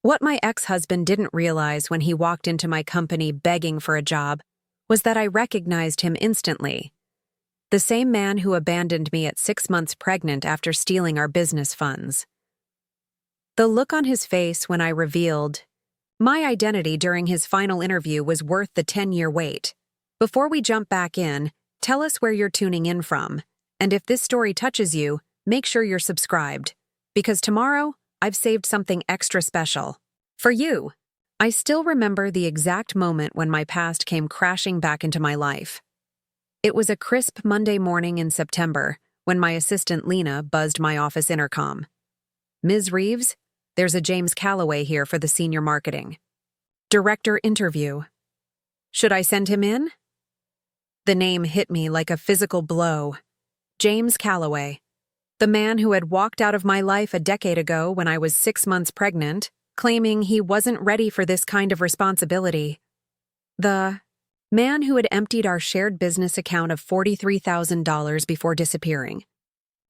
What my ex-husband didn't realize when he walked into my company begging for a job was that I recognized him instantly. The same man who abandoned me at 6 months pregnant after stealing our business funds. The look on his face when I revealed my identity during his final interview was worth the 10-year wait. Before we jump back in, tell us where you're tuning in from, and if this story touches you, make sure you're subscribed, because tomorrow, I've saved something extra special for you. I still remember the exact moment when my past came crashing back into my life. It was a crisp Monday morning in September when my assistant Lena buzzed my office intercom. "Ms. Reeves, there's a James Calloway here for the senior marketing director interview. Should I send him in?" The name hit me like a physical blow. James Calloway. The man who had walked out of my life a decade ago when I was 6 months pregnant, claiming he wasn't ready for this kind of responsibility. The man who had emptied our shared business account of $43,000 before disappearing.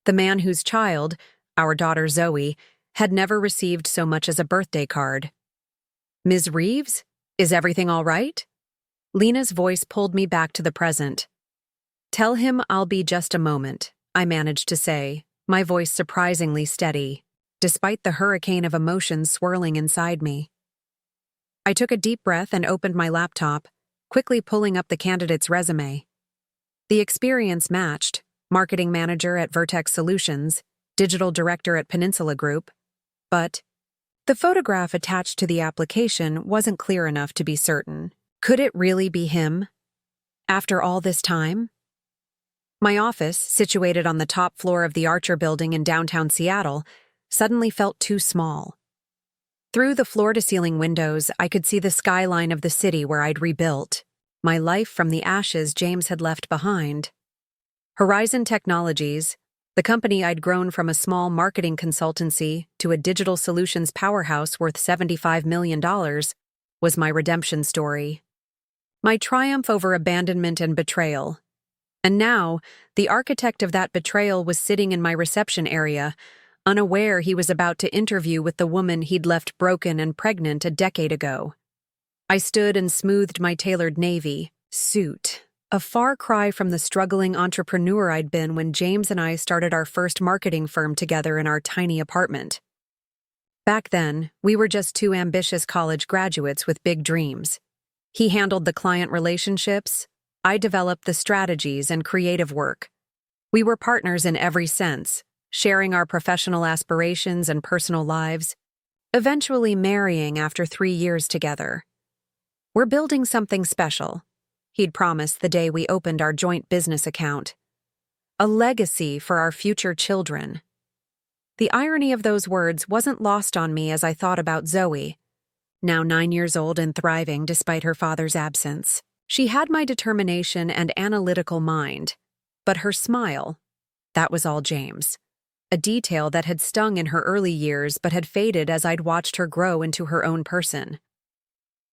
The man whose child, our daughter Zoe, had never received so much as a birthday card. "Ms. Reeves, is everything all right?" Lena's voice pulled me back to the present. "Tell him I'll be just a moment," I managed to say, my voice surprisingly steady, despite the hurricane of emotions swirling inside me. I took a deep breath and opened my laptop, quickly pulling up the candidate's resume. The experience matched: marketing manager at Vertex Solutions, digital director at Peninsula Group, but the photograph attached to the application wasn't clear enough to be certain. Could it really be him? After all this time? My office, situated on the top floor of the Archer Building in downtown Seattle, suddenly felt too small. Through the floor-to-ceiling windows, I could see the skyline of the city where I'd rebuilt, my life from the ashes James had left behind. Horizon Technologies, the company I'd grown from a small marketing consultancy to a digital solutions powerhouse worth $75 million, was my redemption story. My triumph over abandonment and betrayal. And now, the architect of that betrayal was sitting in my reception area, unaware he was about to interview with the woman he'd left broken and pregnant a decade ago. I stood and smoothed my tailored navy suit, a far cry from the struggling entrepreneur I'd been when James and I started our first marketing firm together in our tiny apartment. Back then, we were just two ambitious college graduates with big dreams. He handled the client relationships, I developed the strategies and creative work. We were partners in every sense, sharing our professional aspirations and personal lives, eventually marrying after 3 years together. "We're building something special," he'd promised the day we opened our joint business account. "A legacy for our future children." The irony of those words wasn't lost on me as I thought about Zoe, now 9 years old and thriving despite her father's absence. She had my determination and analytical mind, but her smile, that was all James. A detail that had stung in her early years but had faded as I'd watched her grow into her own person.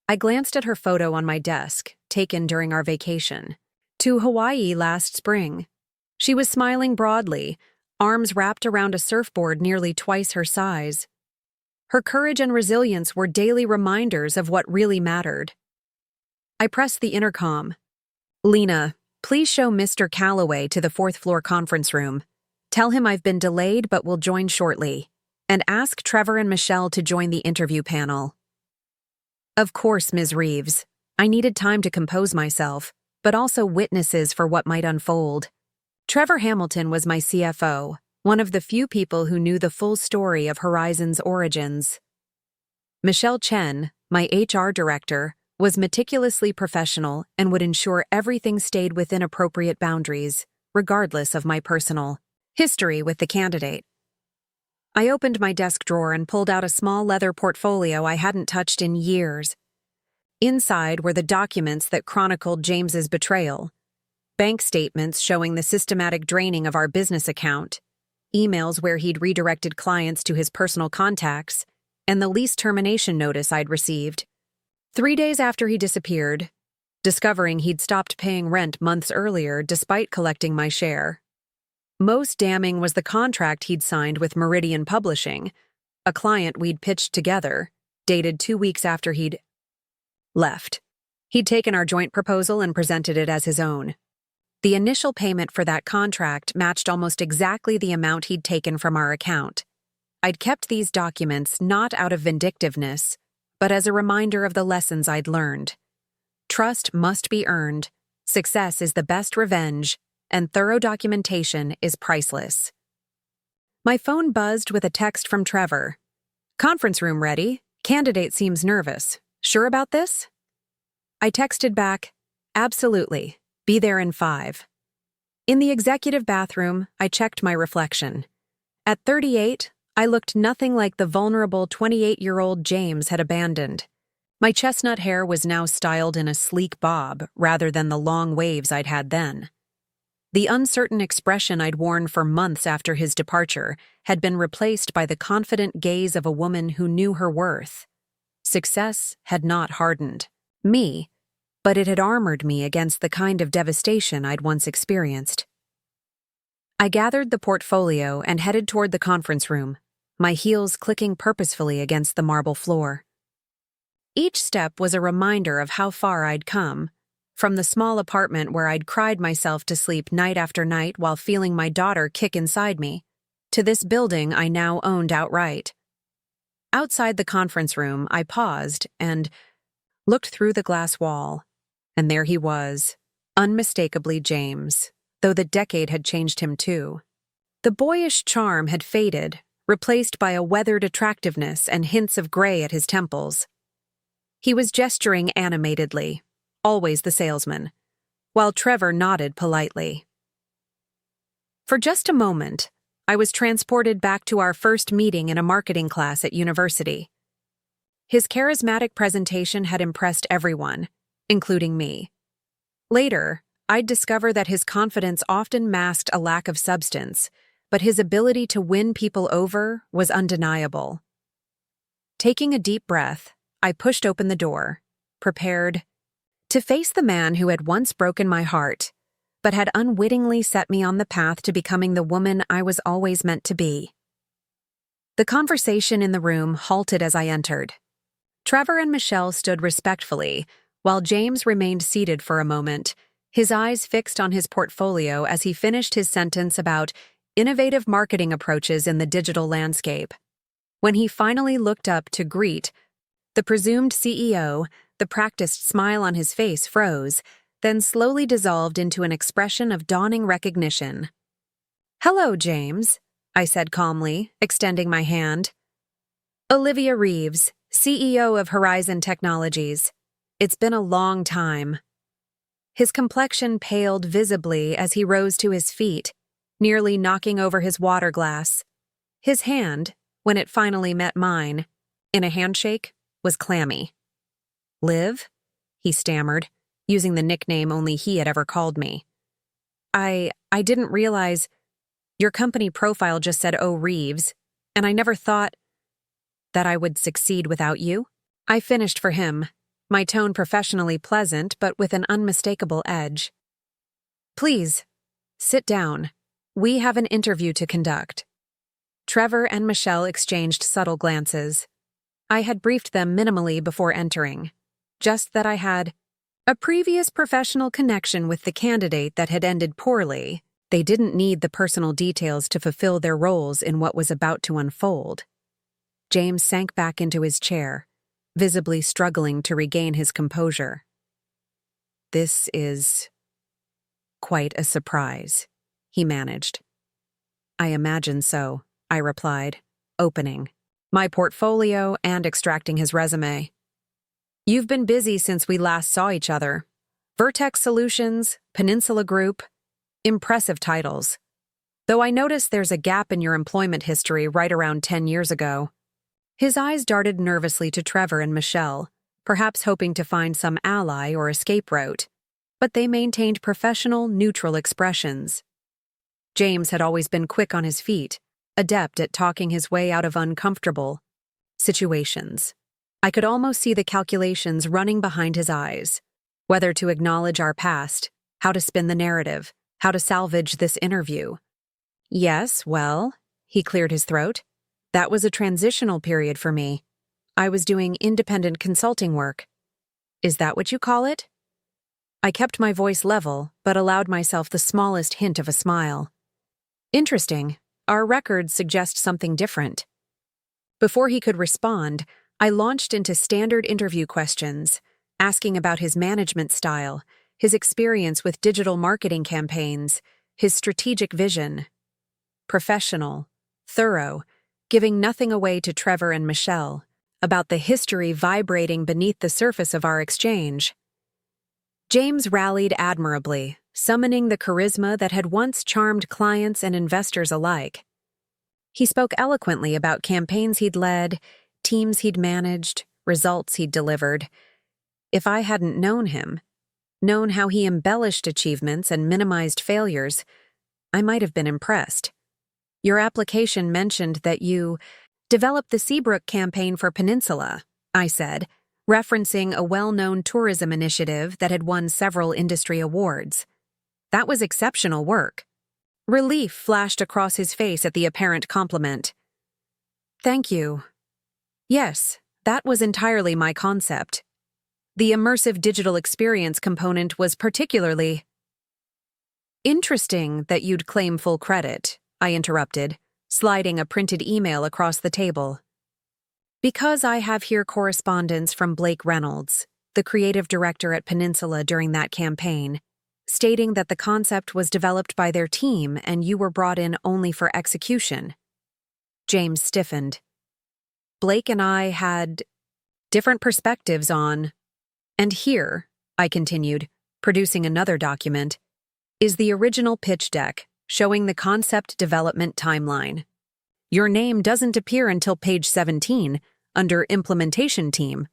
I glanced at her photo on my desk, taken during our vacation to Hawaii last spring. She was smiling broadly, arms wrapped around a surfboard nearly twice her size. Her courage and resilience were daily reminders of what really mattered. I pressed the intercom. "Lena, please show Mr. Calloway to the 4th floor conference room. Tell him I've been delayed but will join shortly. And ask Trevor and Michelle to join the interview panel." Of course, Ms. Reeves. I needed time to compose myself, but also witnesses for what might unfold. Trevor Hamilton was my CFO, one of the few people who knew the full story of Horizon's origins. Michelle Chen, my HR director, was meticulously professional and would ensure everything stayed within appropriate boundaries, regardless of my personal history with the candidate. I opened my desk drawer and pulled out a small leather portfolio I hadn't touched in years. Inside were the documents that chronicled James's betrayal, bank statements showing the systematic draining of our business account, emails where he'd redirected clients to his personal contacts, and the lease termination notice I'd received. 3 days after he disappeared, discovering he'd stopped paying rent months earlier despite collecting my share. Most damning was the contract he'd signed with Meridian Publishing, a client we'd pitched together, dated 2 weeks after he'd left. He'd taken our joint proposal and presented it as his own. The initial payment for that contract matched almost exactly the amount he'd taken from our account. I'd kept these documents not out of vindictiveness, but as a reminder of the lessons I'd learned. Trust must be earned, success is the best revenge, and thorough documentation is priceless. My phone buzzed with a text from Trevor. "Conference room ready. Candidate seems nervous. Sure about this?" I texted back, "Absolutely. Be there in 5. In the executive bathroom, I checked my reflection. At 38, I looked nothing like the vulnerable 28-year-old James had abandoned. My chestnut hair was now styled in a sleek bob rather than the long waves I'd had then. The uncertain expression I'd worn for months after his departure had been replaced by the confident gaze of a woman who knew her worth. Success had not hardened me, but it had armored me against the kind of devastation I'd once experienced. I gathered the portfolio and headed toward the conference room, my heels clicking purposefully against the marble floor. Each step was a reminder of how far I'd come, from the small apartment where I'd cried myself to sleep night after night while feeling my daughter kick inside me, to this building I now owned outright. Outside the conference room, I paused and looked through the glass wall, and there he was, unmistakably James, though the decade had changed him too. The boyish charm had faded, replaced by a weathered attractiveness and hints of gray at his temples. He was gesturing animatedly, always the salesman, while Trevor nodded politely. For just a moment, I was transported back to our first meeting in a marketing class at university. His charismatic presentation had impressed everyone, including me. Later, I'd discover that his confidence often masked a lack of substance, but his ability to win people over was undeniable. Taking a deep breath, I pushed open the door, prepared to face the man who had once broken my heart, but had unwittingly set me on the path to becoming the woman I was always meant to be. The conversation in the room halted as I entered. Trevor and Michelle stood respectfully, while James remained seated for a moment, his eyes fixed on his portfolio as he finished his sentence about innovative marketing approaches in the digital landscape. When he finally looked up to greet the presumed CEO, the practiced smile on his face froze, then slowly dissolved into an expression of dawning recognition. "Hello, James," I said calmly, extending my hand. "Olivia Reeves, CEO of Horizon Technologies. It's been a long time." His complexion paled visibly as he rose to his feet, nearly knocking over his water glass. His hand, when it finally met mine, in a handshake, was clammy. "Liv?" he stammered, using the nickname only he had ever called me. I didn't realize your company profile just said O. Reeves, and I never thought that I would succeed without you." I finished for him, my tone professionally pleasant but with an unmistakable edge. "Please, sit down. We have an interview to conduct." Trevor and Michelle exchanged subtle glances. I had briefed them minimally before entering, just that I had a previous professional connection with the candidate that had ended poorly. They didn't need the personal details to fulfill their roles in what was about to unfold. James sank back into his chair, visibly struggling to regain his composure. "This is quite a surprise," he managed. "I imagine so," I replied, opening my portfolio and extracting his resume. "You've been busy since we last saw each other. Vertex Solutions, Peninsula Group, impressive titles. Though I notice there's a gap in your employment history right around 10 years ago." His eyes darted nervously to Trevor and Michelle, perhaps hoping to find some ally or escape route, but they maintained professional, neutral expressions. James had always been quick on his feet, adept at talking his way out of uncomfortable situations. I could almost see the calculations running behind his eyes, whether to acknowledge our past, how to spin the narrative, how to salvage this interview. "Yes, well," he cleared his throat, "that was a transitional period for me. I was doing independent consulting work. Is that what you call it? I kept my voice level, but allowed myself the smallest hint of a smile. Interesting. Our records suggest something different. Before he could respond, I launched into standard interview questions, asking about his management style, his experience with digital marketing campaigns, his strategic vision. Professional, thorough, giving nothing away to Trevor and Michelle about the history vibrating beneath the surface of our exchange. James rallied admirably, summoning the charisma that had once charmed clients and investors alike. He spoke eloquently about campaigns he'd led, teams he'd managed, results he'd delivered. If I hadn't known him, known how he embellished achievements and minimized failures, I might have been impressed. Your application mentioned that you developed the Seabrook campaign for Peninsula, I said, referencing a well-known tourism initiative that had won several industry awards. That was exceptional work. Relief flashed across his face at the apparent compliment. Thank you. Yes, that was entirely my concept. The immersive digital experience component was particularly interesting that you'd claim full credit, I interrupted, sliding a printed email across the table. Because I have here correspondence from Blake Reynolds, the creative director at Peninsula during that campaign, stating that the concept was developed by their team and you were brought in only for execution. James stiffened. Blake and I had different perspectives on, and here, I continued, producing another document, is the original pitch deck showing the concept development timeline. Your name doesn't appear until page 17, under Implementation Team.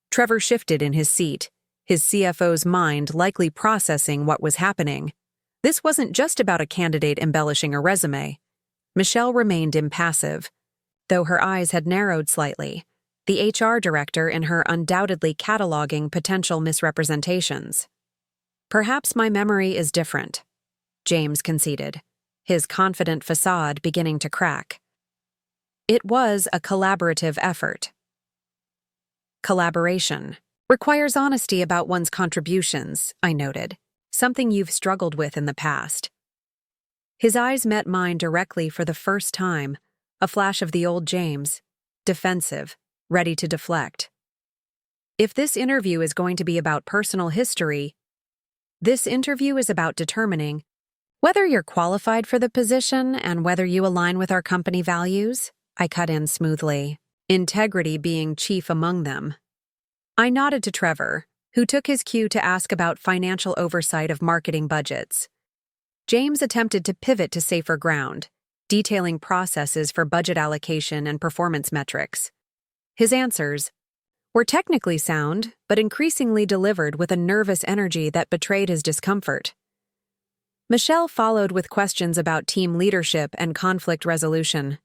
Trevor shifted in his seat, his CFO's mind likely processing what was happening. This wasn't just about a candidate embellishing a resume. Michelle remained impassive, though her eyes had narrowed slightly, the HR director in her undoubtedly cataloging potential misrepresentations. Perhaps my memory is different, James conceded, his confident facade beginning to crack. It was a collaborative effort. Collaboration requires honesty about one's contributions, I noted, something you've struggled with in the past. His eyes met mine directly for the first time, a flash of the old James, defensive, ready to deflect. If this interview is going to be about personal history, this interview is about determining whether you're qualified for the position and whether you align with our company values, I cut in smoothly, integrity being chief among them. I nodded to Trevor, who took his cue to ask about financial oversight of marketing budgets. James attempted to pivot to safer ground, detailing processes for budget allocation and performance metrics. His answers were technically sound, but increasingly delivered with a nervous energy that betrayed his discomfort. Michelle followed with questions about team leadership and conflict resolution.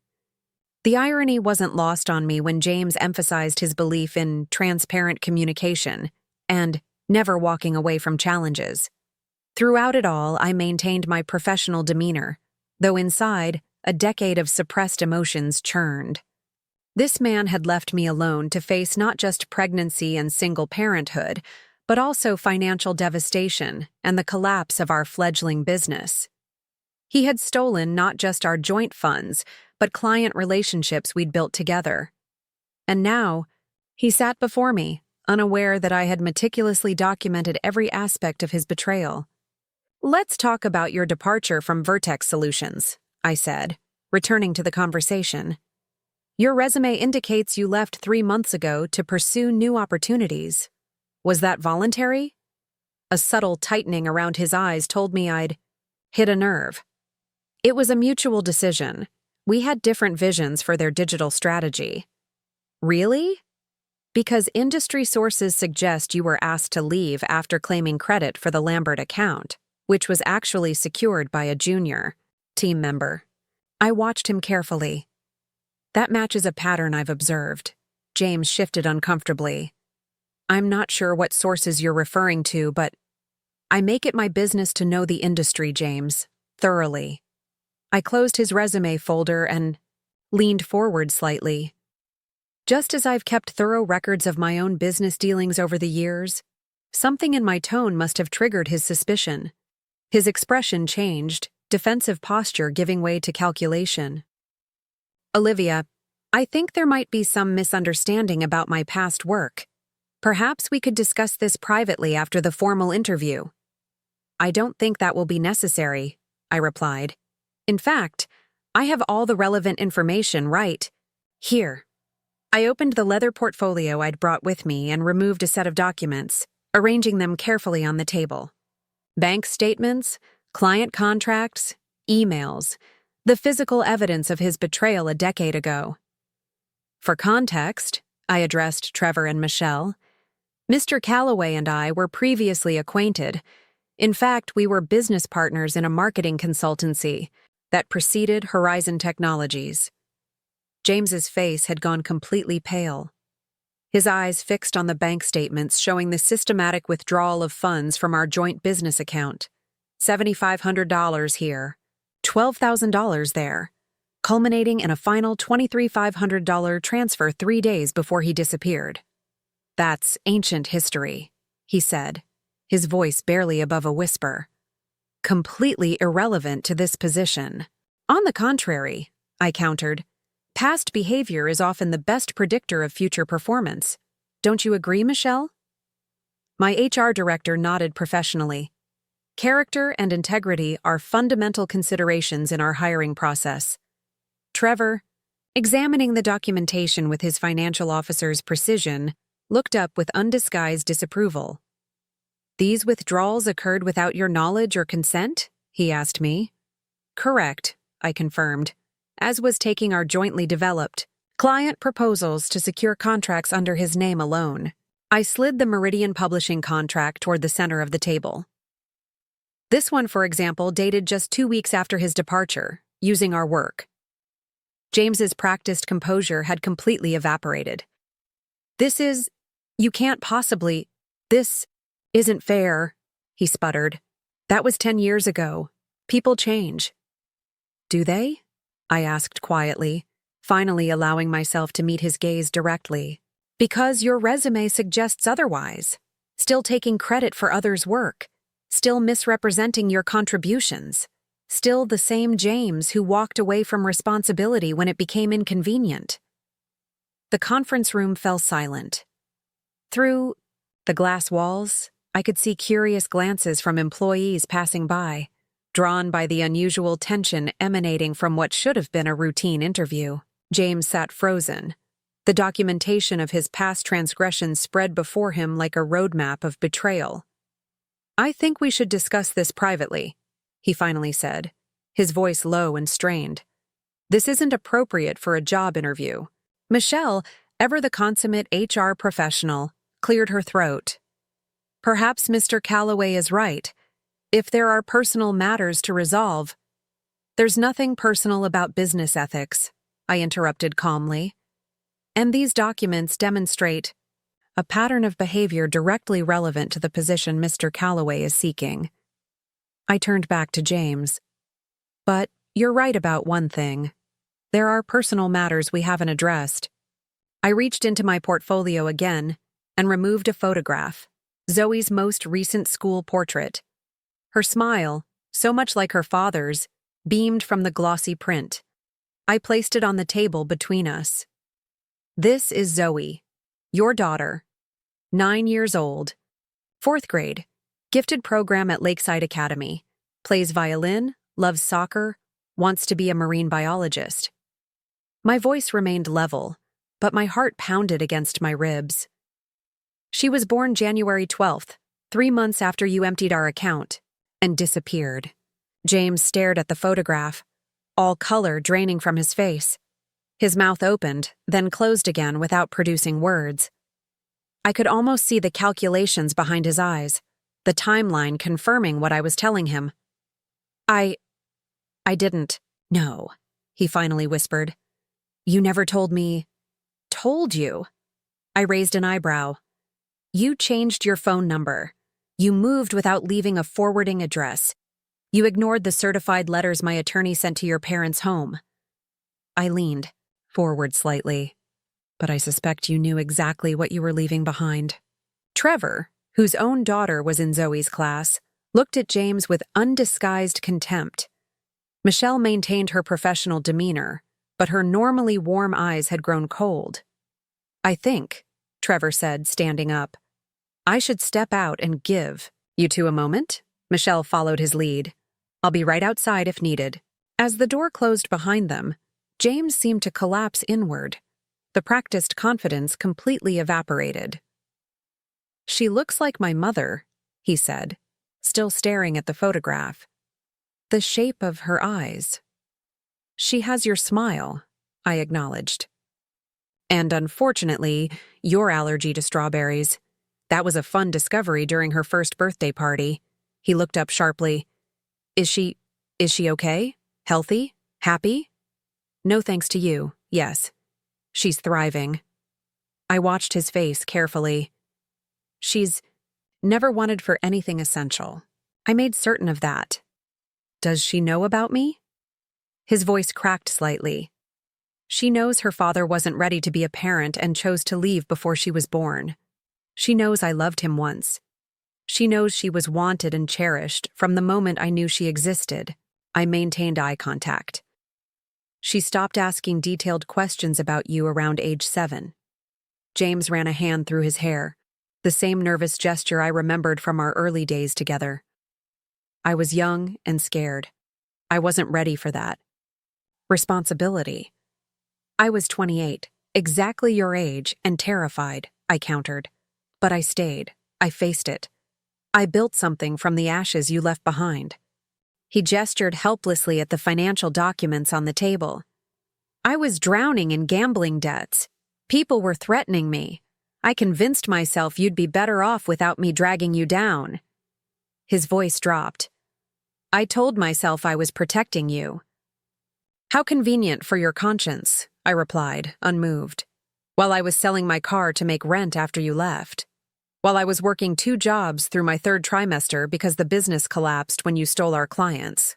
The irony wasn't lost on me when James emphasized his belief in transparent communication and never walking away from challenges. Throughout it all, I maintained my professional demeanor, though inside, a decade of suppressed emotions churned. This man had left me alone to face not just pregnancy and single parenthood, but also financial devastation and the collapse of our fledgling business. He had stolen not just our joint funds, but client relationships we'd built together. And now, he sat before me, unaware that I had meticulously documented every aspect of his betrayal. Let's talk about your departure from Vertex Solutions, I said, returning to the conversation. Your resume indicates you left 3 months ago to pursue new opportunities. Was that voluntary? A subtle tightening around his eyes told me I'd hit a nerve. It was a mutual decision. We had different visions for their digital strategy. Really? Because industry sources suggest you were asked to leave after claiming credit for the Lambert account, which was actually secured by a junior team member. I watched him carefully. That matches a pattern I've observed. James shifted uncomfortably. I'm not sure what sources you're referring to, but I make it my business to know the industry, James, thoroughly. I closed his resume folder and leaned forward slightly. Just as I've kept thorough records of my own business dealings over the years, something in my tone must have triggered his suspicion. His expression changed, defensive posture giving way to calculation. Olivia, I think there might be some misunderstanding about my past work. Perhaps we could discuss this privately after the formal interview. I don't think that will be necessary, I replied. In fact, I have all the relevant information right here. I opened the leather portfolio I'd brought with me and removed a set of documents, arranging them carefully on the table. Bank statements, client contracts, emails, the physical evidence of his betrayal a decade ago. For context, I addressed Trevor and Michelle. Mr. Calloway and I were previously acquainted. In fact, we were business partners in a marketing consultancy that preceded Horizon Technologies. James's face had gone completely pale. His eyes fixed on the bank statements showing the systematic withdrawal of funds from our joint business account. $7,500 here, $12,000 there, culminating in a final $23,500 transfer 3 days before he disappeared. That's ancient history, he said, his voice barely above a whisper. Completely irrelevant to this position. On the contrary, I countered, past behavior is often the best predictor of future performance. Don't you agree, Michelle? My HR director nodded professionally. Character and integrity are fundamental considerations in our hiring process. Trevor, examining the documentation with his financial officer's precision, looked up with undisguised disapproval. These withdrawals occurred without your knowledge or consent? He asked me. Correct, I confirmed, as was taking our jointly developed client proposals to secure contracts under his name alone. I slid the Meridian Publishing contract toward the center of the table. This one, for example, dated just 2 weeks after his departure, using our work. James's practiced composure had completely evaporated. You can't possibly, this isn't fair, he sputtered. That was 10 years ago. People change. Do they? I asked quietly, finally allowing myself to meet his gaze directly. Because your resume suggests otherwise. Still taking credit for others' work. Still misrepresenting your contributions. Still the same James who walked away from responsibility when it became inconvenient. The conference room fell silent. Through the glass walls, I could see curious glances from employees passing by, drawn by the unusual tension emanating from what should have been a routine interview. James sat frozen. The documentation of his past transgressions spread before him like a roadmap of betrayal. I think we should discuss this privately, he finally said, his voice low and strained. This isn't appropriate for a job interview. Michelle, ever the consummate HR professional, cleared her throat. Perhaps Mr. Calloway is right. If there are personal matters to resolve. There's nothing personal about business ethics, I interrupted calmly. And these documents demonstrate a pattern of behavior directly relevant to the position Mr. Calloway is seeking. I turned back to James. But you're right about one thing. There are personal matters we haven't addressed. I reached into my portfolio again and removed a photograph, Zoe's most recent school portrait. Her smile, so much like her father's, beamed from the glossy print. I placed it on the table between us. This is Zoe, your daughter, 9 years old, 4th grade, gifted program at Lakeside Academy, plays violin, loves soccer, wants to be a marine biologist. My voice remained level, but my heart pounded against my ribs. She was born January 12th, 3 months after you emptied our account, and disappeared. James stared at the photograph, all color draining from his face. His mouth opened, then closed again without producing words. I could almost see the calculations behind his eyes, the timeline confirming what I was telling him. I didn't. No, he finally whispered. You never told me. Told you? I raised an eyebrow. You changed your phone number. You moved without leaving a forwarding address. You ignored the certified letters my attorney sent to your parents' home. I leaned forward slightly. but I suspect you knew exactly what you were leaving behind. Trevor, whose own daughter was in Zoe's class, looked at James with undisguised contempt. Michelle maintained her professional demeanor, but her normally warm eyes had grown cold. "I think," Trevor said, standing up, "I should step out and give you two a moment." Michelle followed his lead. "I'll be right outside if needed." As the door closed behind them, James seemed to collapse inward. The practiced confidence completely evaporated. "She looks like my mother," he said, still staring at the photograph. "The shape of her eyes." "She has your smile," I acknowledged. "And unfortunately, your allergy to strawberries. That was a fun discovery during her first birthday party." He looked up sharply. Is she okay? Healthy? Happy?" "No thanks to you, yes. She's thriving." I watched his face carefully. "She's never wanted for anything essential. I made certain of that." "Does she know about me?" His voice cracked slightly. "She knows her father wasn't ready to be a parent and chose to leave before she was born. She knows I loved him once. She knows she was wanted and cherished from the moment I knew she existed." I maintained eye contact. "She stopped asking detailed questions about you around age 7. James ran a hand through his hair, the same nervous gesture I remembered from our early days together. "I was young and scared. I wasn't ready for that. Responsibility." "I was 28, exactly your age, and terrified," I countered. "But I stayed. I faced it. I built something from the ashes you left behind." He gestured helplessly at the financial documents on the table. "I was drowning in gambling debts. People were threatening me. I convinced myself you'd be better off without me dragging you down." His voice dropped. "I told myself I was protecting you." "How convenient for your conscience," I replied, unmoved. "While I was selling my car to make rent after you left. While I was working 2 jobs through my 3rd trimester because the business collapsed when you stole our clients."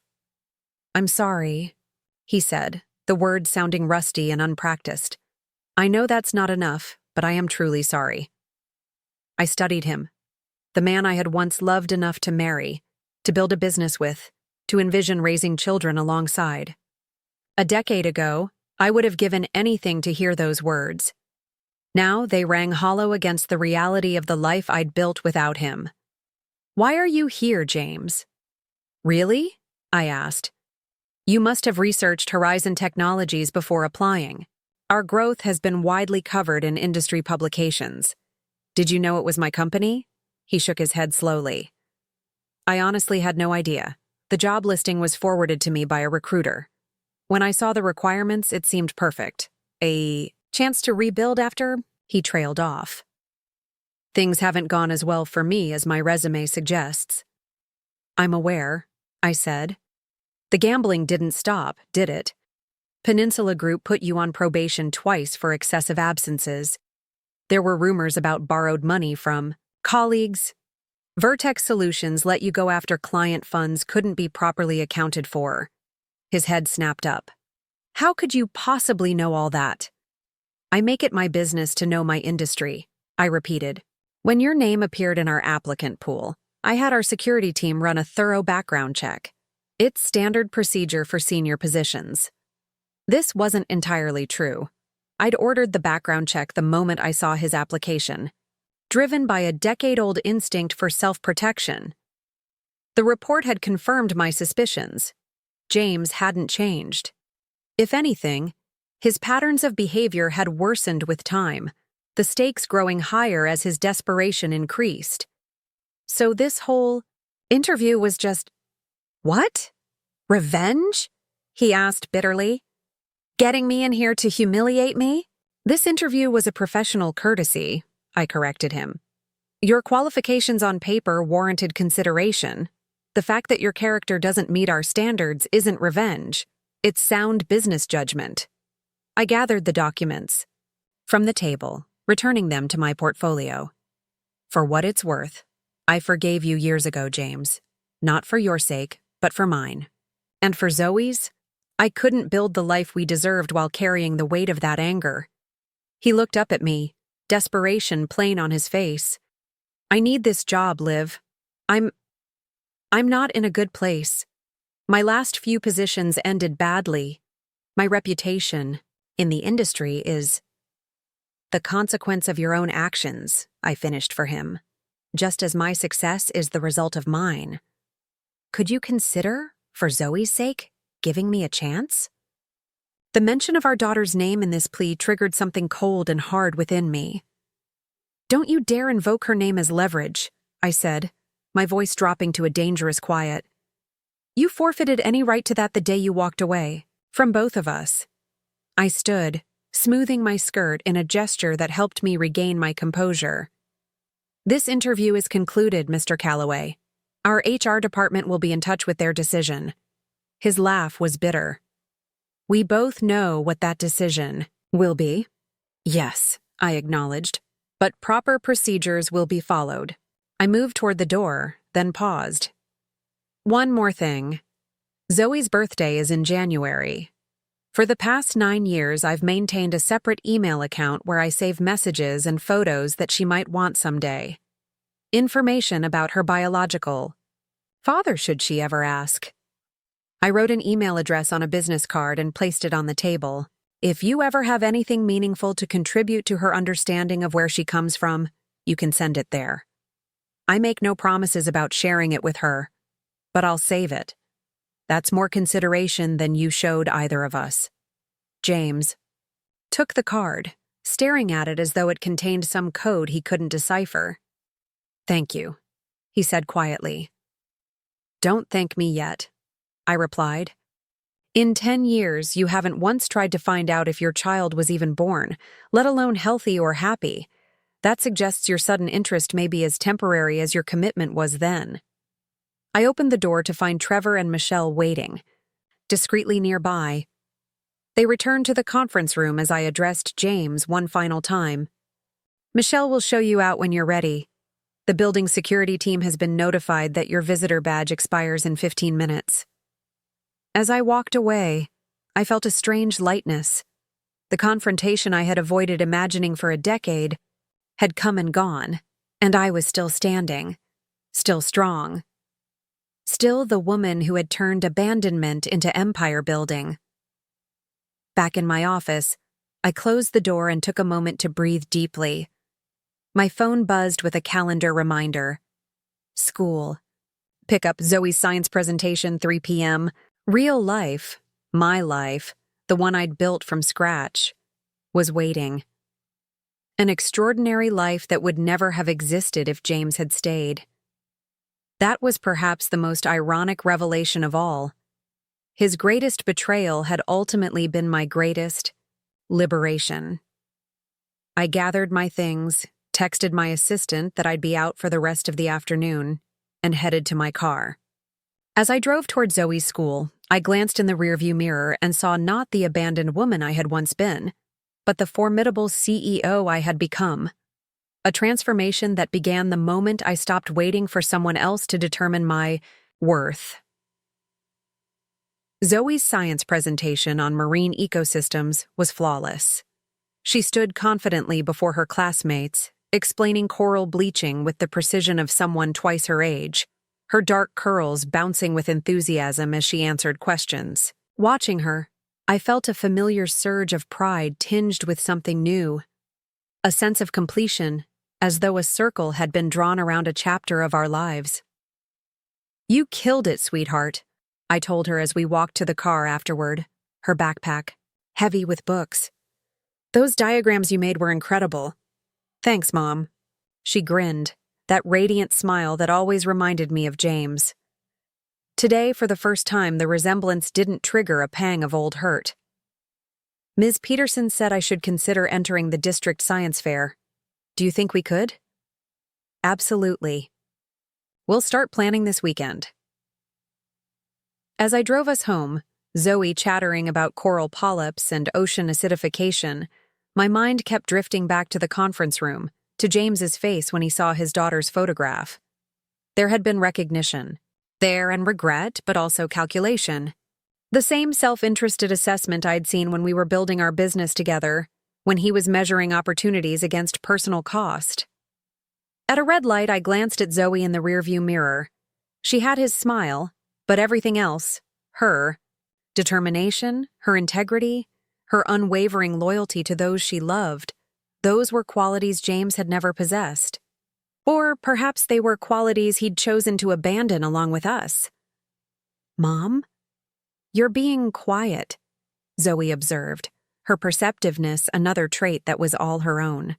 "I'm sorry," he said, the words sounding rusty and unpracticed. "I know that's not enough, but I am truly sorry." I studied him, the man I had once loved enough to marry, to build a business with, to envision raising children alongside. A decade ago, I would have given anything to hear those words. Now they rang hollow against the reality of the life I'd built without him. "Why are you here, James?" "Really?" I asked. "You must have researched Horizon Technologies before applying. Our growth has been widely covered in industry publications. Did you know it was my company?" He shook his head slowly. "I honestly had no idea. The job listing was forwarded to me by a recruiter. When I saw the requirements, it seemed perfect. A chance to rebuild after?" He trailed off. "Things haven't gone as well for me as my resume suggests." "I'm aware," I said. "The gambling didn't stop, did it? Peninsula Group put you on probation twice for excessive absences. There were rumors about borrowed money from colleagues. Vertex Solutions let you go after client funds couldn't be properly accounted for." His head snapped up. "How could you possibly know all that?" "I make it my business to know my industry," I repeated. "When your name appeared in our applicant pool, I had our security team run a thorough background check. It's standard procedure for senior positions." This wasn't entirely true. I'd ordered the background check the moment I saw his application, driven by a decade-old instinct for self-protection. The report had confirmed my suspicions. James hadn't changed. If anything, his patterns of behavior had worsened with time, the stakes growing higher as his desperation increased. So this whole interview was just, "What? Revenge?" he asked bitterly. "Getting me in here to humiliate me?" "This interview was a professional courtesy," I corrected him. "Your qualifications on paper warranted consideration. The fact that your character doesn't meet our standards isn't revenge. It's sound business judgment." I gathered the documents from the table, returning them to my portfolio. "For what it's worth, I forgave you years ago, James. Not for your sake, but for mine. And for Zoe's, I couldn't build the life we deserved while carrying the weight of that anger." He looked up at me, desperation plain on his face. I need this job, Liv. I'm not in a good place. My last few positions ended badly. My reputation in the industry is the consequence of your own actions, I finished for him, just as my success is the result of mine. Could you consider, for Zoe's sake, giving me a chance? The mention of our daughter's name in this plea triggered something cold and hard within me. Don't you dare invoke her name as leverage, I said, my voice dropping to a dangerous quiet. You forfeited any right to that the day you walked away, from both of us. I stood, smoothing my skirt in a gesture that helped me regain my composure. This interview is concluded, Mr. Calloway. Our HR department will be in touch with their decision. His laugh was bitter. We both know what that decision will be. Yes, I acknowledged, but proper procedures will be followed. I moved toward the door, then paused. One more thing. Zoe's birthday is in January. For the past 9 years, I've maintained a separate email account where I save messages and photos that she might want someday. Information about her biological father, should she ever ask. I wrote an email address on a business card and placed it on the table. If you ever have anything meaningful to contribute to her understanding of where she comes from, you can send it there. I make no promises about sharing it with her, but I'll save it. That's more consideration than you showed either of us. James took the card, staring at it as though it contained some code he couldn't decipher. Thank you, he said quietly. Don't thank me yet, I replied. In 10 years, you haven't once tried to find out if your child was even born, let alone healthy or happy. That suggests your sudden interest may be as temporary as your commitment was then. I opened the door to find Trevor and Michelle waiting, discreetly nearby. They returned to the conference room as I addressed James one final time. Michelle will show you out when you're ready. The building security team has been notified that your visitor badge expires in 15 minutes. As I walked away, I felt a strange lightness. The confrontation I had avoided imagining for a decade had come and gone, and I was still standing, still strong. Still the woman who had turned abandonment into empire building. Back in my office, I closed the door and took a moment to breathe deeply. My phone buzzed with a calendar reminder. School. Pick up Zoe's science presentation, 3 p.m. Real life, my life, the one I'd built from scratch, was waiting. An extraordinary life that would never have existed if James had stayed. That was perhaps the most ironic revelation of all. His greatest betrayal had ultimately been my greatest liberation. I gathered my things, texted my assistant that I'd be out for the rest of the afternoon, and headed to my car. As I drove toward Zoe's school, I glanced in the rearview mirror and saw not the abandoned woman I had once been, but the formidable CEO I had become. A transformation that began the moment I stopped waiting for someone else to determine my worth. Zoe's science presentation on marine ecosystems was flawless. She stood confidently before her classmates, explaining coral bleaching with the precision of someone twice her age, her dark curls bouncing with enthusiasm as she answered questions. Watching her, I felt a familiar surge of pride tinged with something new, a sense of completion, as though a circle had been drawn around a chapter of our lives. You killed it, sweetheart, I told her as we walked to the car afterward, her backpack heavy with books. Those diagrams you made were incredible. Thanks, Mom. She grinned, that radiant smile that always reminded me of James. Today, for the first time, the resemblance didn't trigger a pang of old hurt. Ms. Peterson said I should consider entering the district science fair. Do you think we could? Absolutely. We'll start planning this weekend. As I drove us home, Zoe chattering about coral polyps and ocean acidification, my mind kept drifting back to the conference room, to James's face when he saw his daughter's photograph. There had been recognition. There and regret, but also calculation. The same self-interested assessment I'd seen when we were building our business together, when he was measuring opportunities against personal cost. At a red light, I glanced at Zoe in the rearview mirror. She had his smile, but everything else, her determination, her integrity, her unwavering loyalty to those she loved, those were qualities James had never possessed. Or perhaps they were qualities he'd chosen to abandon along with us. "Mom? You're being quiet," Zoe observed, her perceptiveness another trait that was all her own.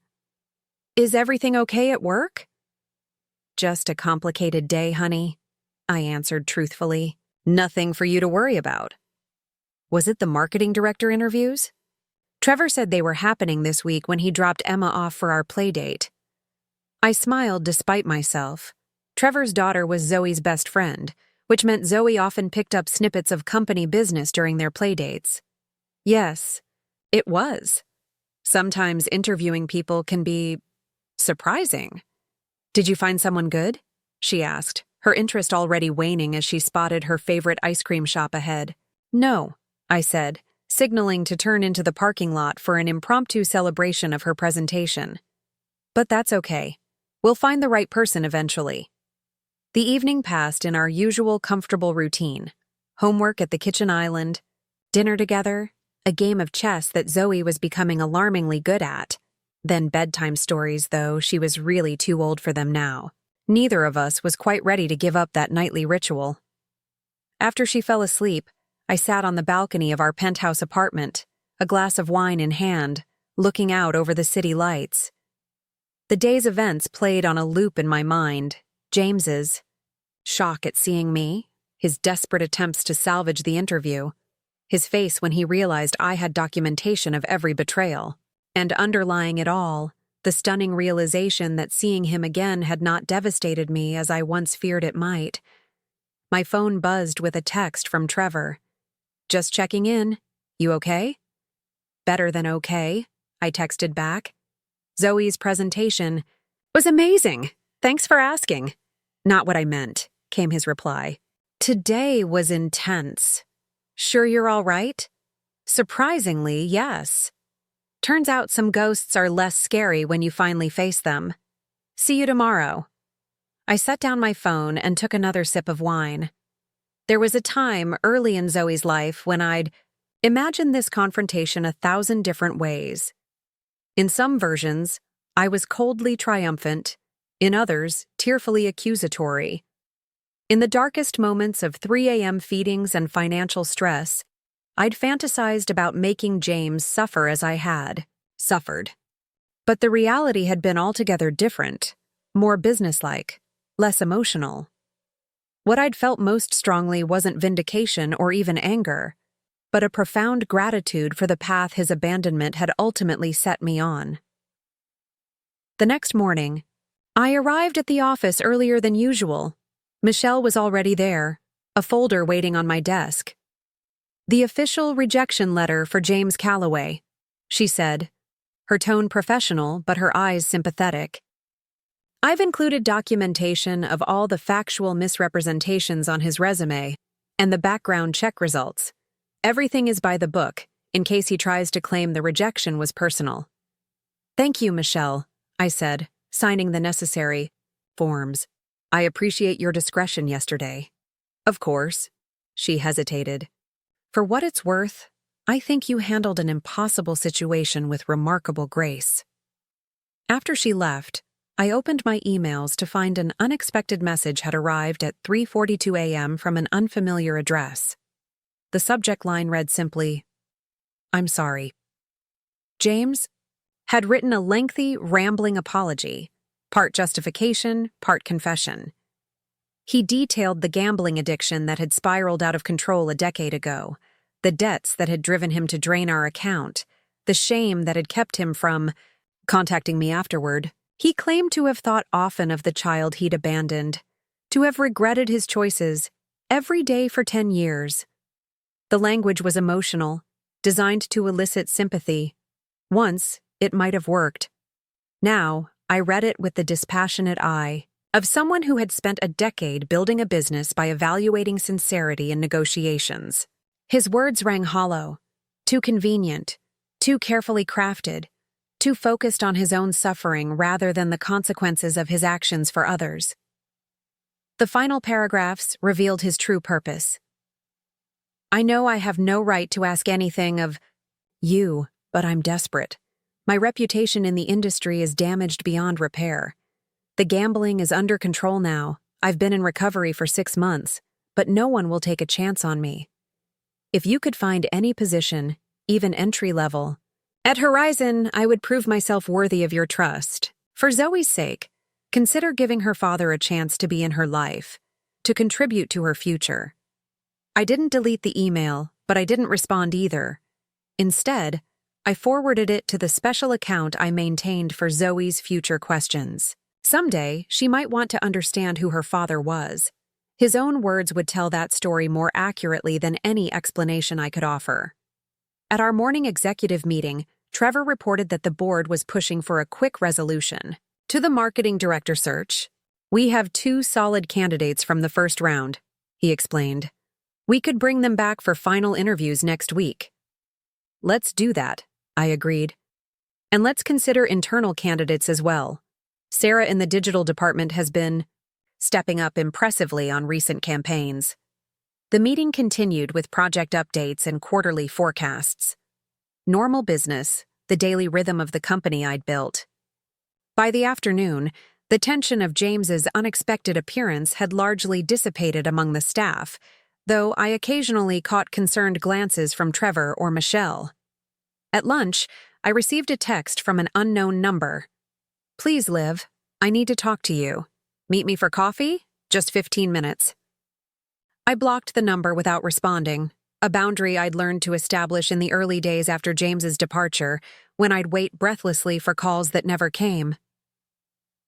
"Is everything okay at work?" "Just a complicated day, honey," I answered truthfully. "Nothing for you to worry about." Was it the marketing director interviews? Trevor said they were happening this week when he dropped Emma off for our play date. I smiled despite myself. Trevor's daughter was Zoe's best friend, which meant Zoe often picked up snippets of company business during their play dates. Yes, it was. Sometimes interviewing people can be surprising. "Did you find someone good?" she asked, her interest already waning as she spotted her favorite ice cream shop ahead. "No," I said, signaling to turn into the parking lot for an impromptu celebration of her presentation. "But that's okay. We'll find the right person eventually." The evening passed in our usual comfortable routine. Homework at the kitchen island, dinner together, a game of chess that Zoe was becoming alarmingly good at. Then bedtime stories, though she was really too old for them now. Neither of us was quite ready to give up that nightly ritual. After she fell asleep, I sat on the balcony of our penthouse apartment, a glass of wine in hand, looking out over the city lights. The day's events played on a loop in my mind. James's shock at seeing me, his desperate attempts to salvage the interview, his face when he realized I had documentation of every betrayal, and underlying it all, the stunning realization that seeing him again had not devastated me as I once feared it might. My phone buzzed with a text from Trevor. "Just checking in. You okay?" "Better than okay," I texted back. "Zoe's presentation was amazing. Thanks for asking." "Not what I meant," came his reply. "Today was intense. Sure you're all right?" "Surprisingly, yes. Turns out some ghosts are less scary when you finally face them. See you tomorrow." I set down my phone and took another sip of wine. There was a time early in Zoe's life when I'd imagined this confrontation 1,000 different ways. In some versions, I was coldly triumphant. In others, tearfully accusatory. In the darkest moments of 3 a.m. feedings and financial stress, I'd fantasized about making James suffer as I had suffered. But the reality had been altogether different, more businesslike, less emotional. What I'd felt most strongly wasn't vindication or even anger, but a profound gratitude for the path his abandonment had ultimately set me on. The next morning, I arrived at the office earlier than usual. Michelle was already there, a folder waiting on my desk. "The official rejection letter for James Calloway," she said, her tone professional but her eyes sympathetic. "I've included documentation of all the factual misrepresentations on his resume and the background check results. Everything is by the book, in case he tries to claim the rejection was personal." "Thank you, Michelle," I said, signing the necessary forms. "I appreciate your discretion yesterday." "Of course." She hesitated. "For what it's worth, I think you handled an impossible situation with remarkable grace." After she left, I opened my emails to find an unexpected message had arrived at 3:42 a.m. from an unfamiliar address. The subject line read simply, "I'm sorry." James had written a lengthy, rambling apology, part justification, part confession. He detailed the gambling addiction that had spiraled out of control a decade ago, the debts that had driven him to drain our account, the shame that had kept him from contacting me afterward. He claimed to have thought often of the child he'd abandoned, to have regretted his choices every day for 10 years. The language was emotional, designed to elicit sympathy. Once, it might have worked. Now, I read it with the dispassionate eye of someone who had spent a decade building a business by evaluating sincerity in negotiations. His words rang hollow, too convenient, too carefully crafted, too focused on his own suffering rather than the consequences of his actions for others. The final paragraphs revealed his true purpose. I know I have no right to ask anything of you, but I'm desperate. My reputation in the industry is damaged beyond repair. The gambling is under control now. I've been in recovery for 6 months, but no one will take a chance on me. If you could find any position, even entry level, at Horizon, I would prove myself worthy of your trust. For Zoe's sake, consider giving her father a chance to be in her life, to contribute to her future. I didn't delete the email, but I didn't respond either. Instead, I forwarded it to the special account I maintained for Zoe's future questions. Someday, she might want to understand who her father was. His own words would tell that story more accurately than any explanation I could offer. At our morning executive meeting, Trevor reported that the board was pushing for a quick resolution. To the marketing director search, we have 2 solid candidates from the first round, he explained. We could bring them back for final interviews next week. Let's do that, I agreed. And let's consider internal candidates as well. Sarah in the digital department has been stepping up impressively on recent campaigns. The meeting continued with project updates and quarterly forecasts. Normal business, the daily rhythm of the company I'd built. By the afternoon, the tension of James's unexpected appearance had largely dissipated among the staff, though I occasionally caught concerned glances from Trevor or Michelle. At lunch, I received a text from an unknown number. Please, Liv, I need to talk to you. Meet me for coffee? Just 15 minutes. I blocked the number without responding, a boundary I'd learned to establish in the early days after James's departure, when I'd wait breathlessly for calls that never came.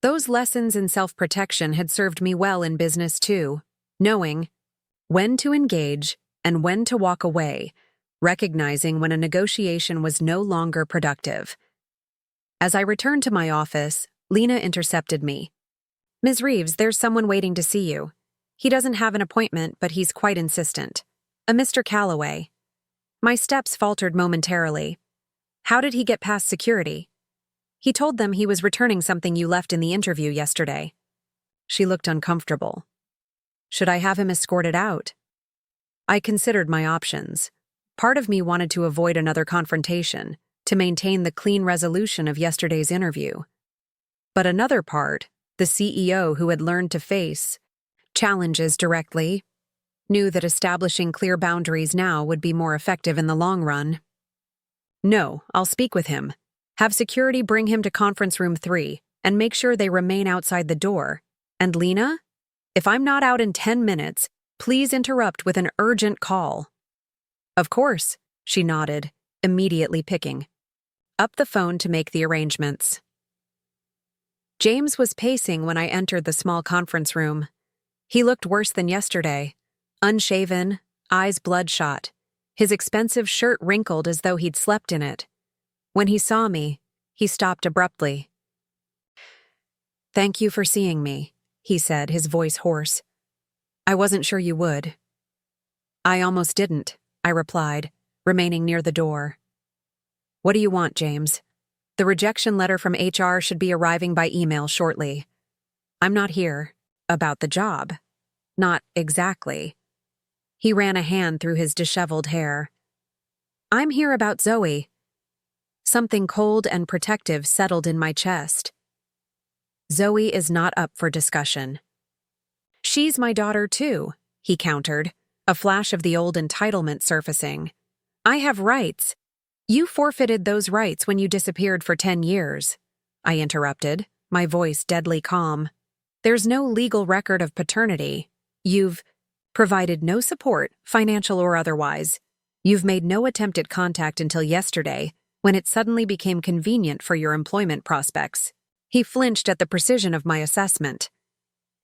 Those lessons in self-protection had served me well in business too, knowing when to engage and when to walk away, recognizing when a negotiation was no longer productive. As I returned to my office, Lena intercepted me. Ms. Reeves, there's someone waiting to see you. He doesn't have an appointment, but he's quite insistent. A Mr. Calloway. My steps faltered momentarily. How did he get past security? He told them he was returning something you left in the interview yesterday. She looked uncomfortable. Should I have him escorted out? I considered my options. Part of me wanted to avoid another confrontation, to maintain the clean resolution of yesterday's interview. But another part, the CEO who had learned to face challenges directly, knew that establishing clear boundaries now would be more effective in the long run. No, I'll speak with him. Have security bring him to conference room 3 and make sure they remain outside the door. And Lena? If I'm not out in 10 minutes, please interrupt with an urgent call. Of course, she nodded, immediately picking up the phone to make the arrangements. James was pacing when I entered the small conference room. He looked worse than yesterday, unshaven, eyes bloodshot, his expensive shirt wrinkled as though he'd slept in it. When he saw me, he stopped abruptly. Thank you for seeing me, he said, his voice hoarse. I wasn't sure you would. I almost didn't, I replied, remaining near the door. What do you want, James? The rejection letter from HR should be arriving by email shortly. I'm not here about the job. Not exactly. He ran a hand through his disheveled hair. I'm here about Zoe. Something cold and protective settled in my chest. Zoe is not up for discussion. She's my daughter too, he countered, a flash of the old entitlement surfacing. I have rights. You forfeited those rights when you disappeared for 10 years. I interrupted, my voice deadly calm. There's no legal record of paternity. You've provided no support, financial or otherwise. You've made no attempt at contact until yesterday, when it suddenly became convenient for your employment prospects. He flinched at the precision of my assessment.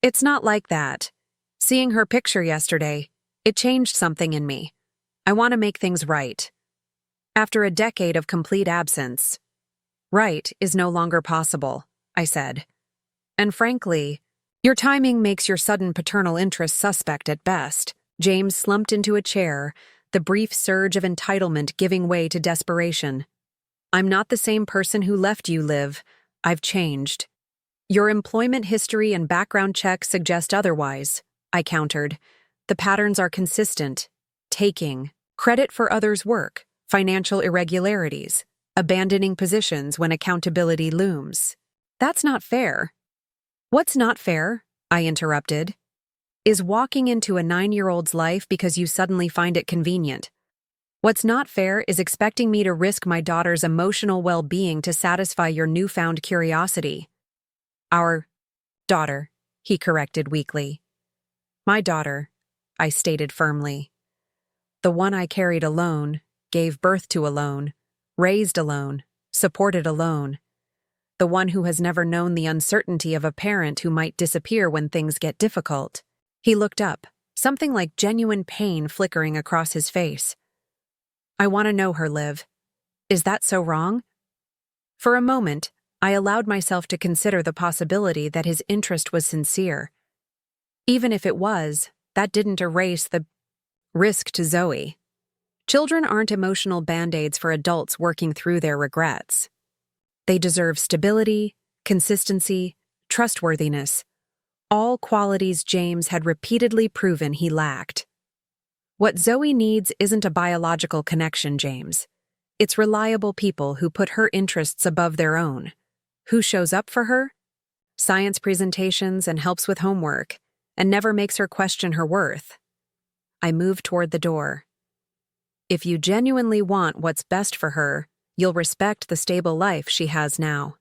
It's not like that. Seeing her picture yesterday, it changed something in me. I want to make things right. After a decade of complete absence, right is no longer possible, I said. And frankly, your timing makes your sudden paternal interest suspect at best. James slumped into a chair, the brief surge of entitlement giving way to desperation. I'm not the same person who left you, Liv. I've changed. Your employment history and background checks suggest otherwise, I countered. The patterns are consistent. Taking credit for others' work, financial irregularities, abandoning positions when accountability looms. That's not fair. What's not fair, I interrupted, is walking into a 9-year-old's life because you suddenly find it convenient. What's not fair is expecting me to risk my daughter's emotional well-being to satisfy your newfound curiosity. Our daughter, he corrected weakly. My daughter, I stated firmly. The one I carried alone, gave birth to alone, raised alone, supported alone. The one who has never known the uncertainty of a parent who might disappear when things get difficult. He looked up, something like genuine pain flickering across his face. I want to know her, Liv. Is that so wrong? For a moment, I allowed myself to consider the possibility that his interest was sincere. Even if it was, that didn't erase the risk to Zoe. Children aren't emotional band-aids for adults working through their regrets. They deserve stability, consistency, trustworthiness, all qualities James had repeatedly proven he lacked. What Zoe needs isn't a biological connection, James. It's reliable people who put her interests above their own. Who shows up for her? Science presentations and helps with homework, and never makes her question her worth. I moved toward the door. If you genuinely want what's best for her, you'll respect the stable life she has now.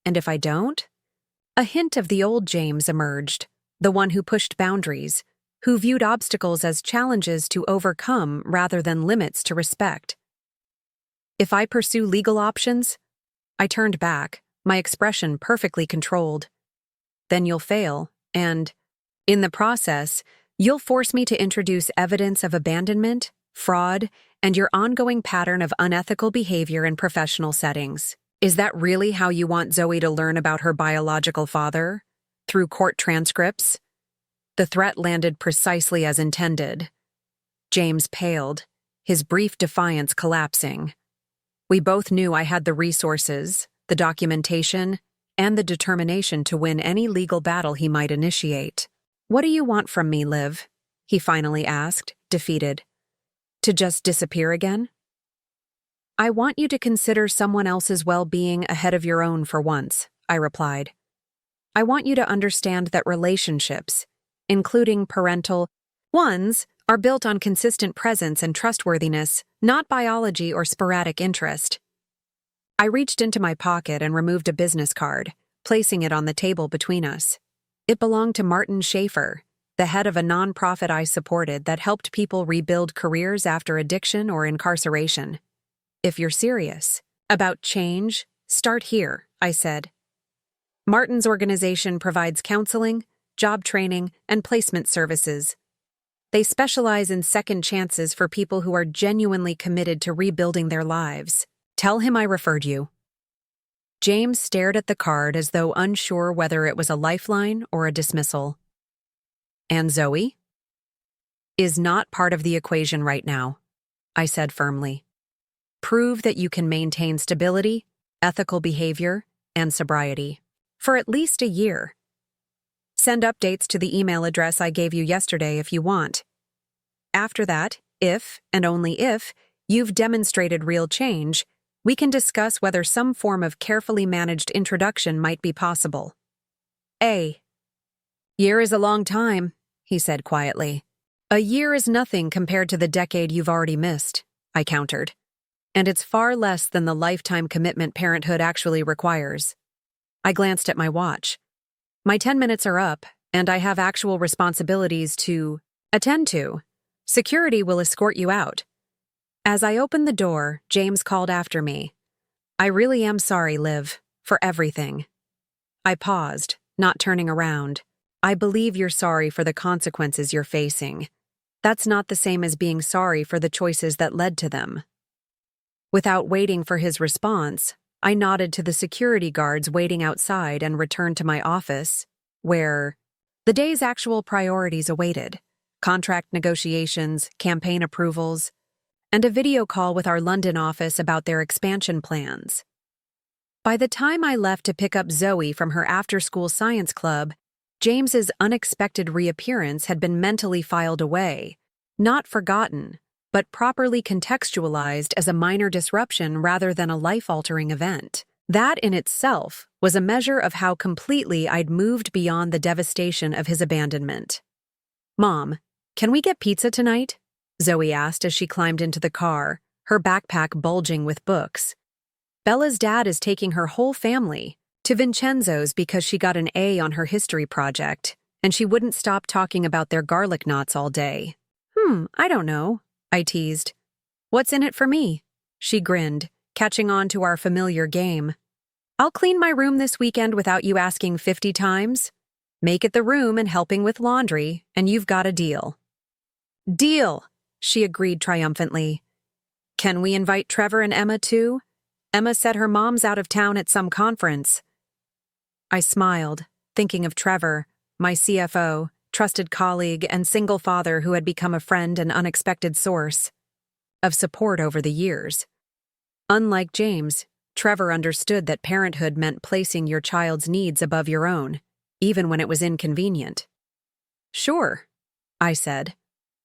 And if I don't? A hint of the old James emerged, the one who pushed boundaries, who viewed obstacles as challenges to overcome rather than limits to respect. If I pursue legal options? I turned back, my expression perfectly controlled. Then you'll fail, and, in the process, you'll force me to introduce evidence of abandonment, fraud, and your ongoing pattern of unethical behavior in professional settings. Is that really how you want Zoe to learn about her biological father? Through court transcripts? The threat landed precisely as intended. James paled, his brief defiance collapsing. We both knew I had the resources, the documentation, and the determination to win any legal battle he might initiate. What do you want from me, Liv? He finally asked, defeated. To just disappear again? I want you to consider someone else's well-being ahead of your own for once, I replied. I want you to understand that relationships, including parental ones, are built on consistent presence and trustworthiness, not biology or sporadic interest. I reached into my pocket and removed a business card, placing it on the table between us. It belonged to Martin Schaefer, the head of a nonprofit I supported that helped people rebuild careers after addiction or incarceration. If you're serious about change, start here, I said. Martin's organization provides counseling, job training, and placement services. They specialize in second chances for people who are genuinely committed to rebuilding their lives. Tell him I referred you. James stared at the card as though unsure whether it was a lifeline or a dismissal. And Zoe? Is not part of the equation right now, I said firmly. Prove that you can maintain stability, ethical behavior, and sobriety. For at least a year. Send updates to the email address I gave you yesterday if you want. After that, if, and only if, you've demonstrated real change, we can discuss whether some form of carefully managed introduction might be possible. A year is a long time, he said quietly. A year is nothing compared to the decade you've already missed, I countered. And it's far less than the lifetime commitment parenthood actually requires. I glanced at my watch. My 10 minutes are up, and I have actual responsibilities to attend to. Security will escort you out. As I opened the door, James called after me. I really am sorry, Liv, for everything. I paused, not turning around. I believe you're sorry for the consequences you're facing. That's not the same as being sorry for the choices that led to them. Without waiting for his response, I nodded to the security guards waiting outside and returned to my office, where the day's actual priorities awaited. Contract negotiations, campaign approvals. and a video call with our London office about their expansion plans. By the time I left to pick up Zoe from her after-school science club, James's unexpected reappearance had been mentally filed away, not forgotten, but properly contextualized as a minor disruption rather than a life-altering event. That in itself was a measure of how completely I'd moved beyond the devastation of his abandonment. "Mom, can we get pizza tonight?" Zoe asked as she climbed into the car, her backpack bulging with books. "Bella's dad is taking her whole family to Vincenzo's because she got an A on her history project, and she wouldn't stop talking about their garlic knots all day." I don't know," I teased. "What's in it for me?" She grinned, catching on to our familiar game. "I'll clean my room this weekend without you asking 50 times. Make it the room and helping with laundry, and you've got a deal." "Deal," she agreed triumphantly. "Can we invite Trevor and Emma too? Emma said her mom's out of town at some conference." I smiled, thinking of Trevor, my CFO, trusted colleague, and single father who had become a friend and unexpected source of support over the years. Unlike James, Trevor understood that parenthood meant placing your child's needs above your own, even when it was inconvenient. "Sure," I said,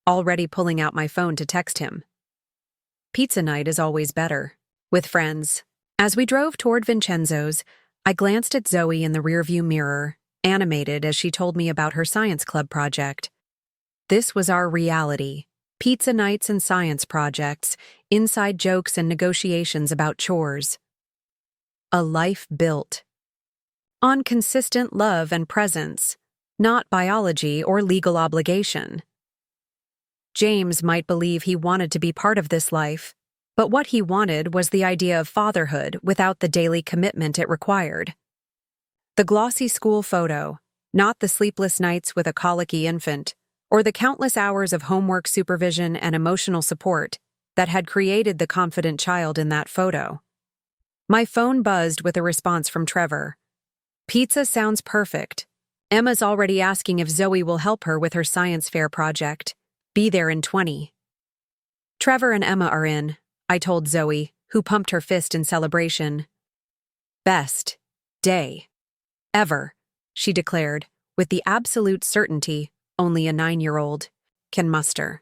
already pulling out my phone to text him. Pizza night is always better, with friends. As we drove toward Vincenzo's, I glanced at Zoe in the rearview mirror, animated as she told me about her science club project. This was our reality: pizza nights and science projects, inside jokes and negotiations about chores. A life built on consistent love and presence, not biology or legal obligation. James might believe he wanted to be part of this life, but what he wanted was the idea of fatherhood without the daily commitment it required. The glossy school photo, not the sleepless nights with a colicky infant, or the countless hours of homework supervision and emotional support that had created the confident child in that photo. My phone buzzed with a response from Trevor. "Pizza sounds perfect. Emma's already asking if Zoe will help her with her science fair project. Be there in 20. "Trevor and Emma are in," I told Zoe, who pumped her fist in celebration. "Best day ever," she declared, with the absolute certainty only a 9-year-old can muster.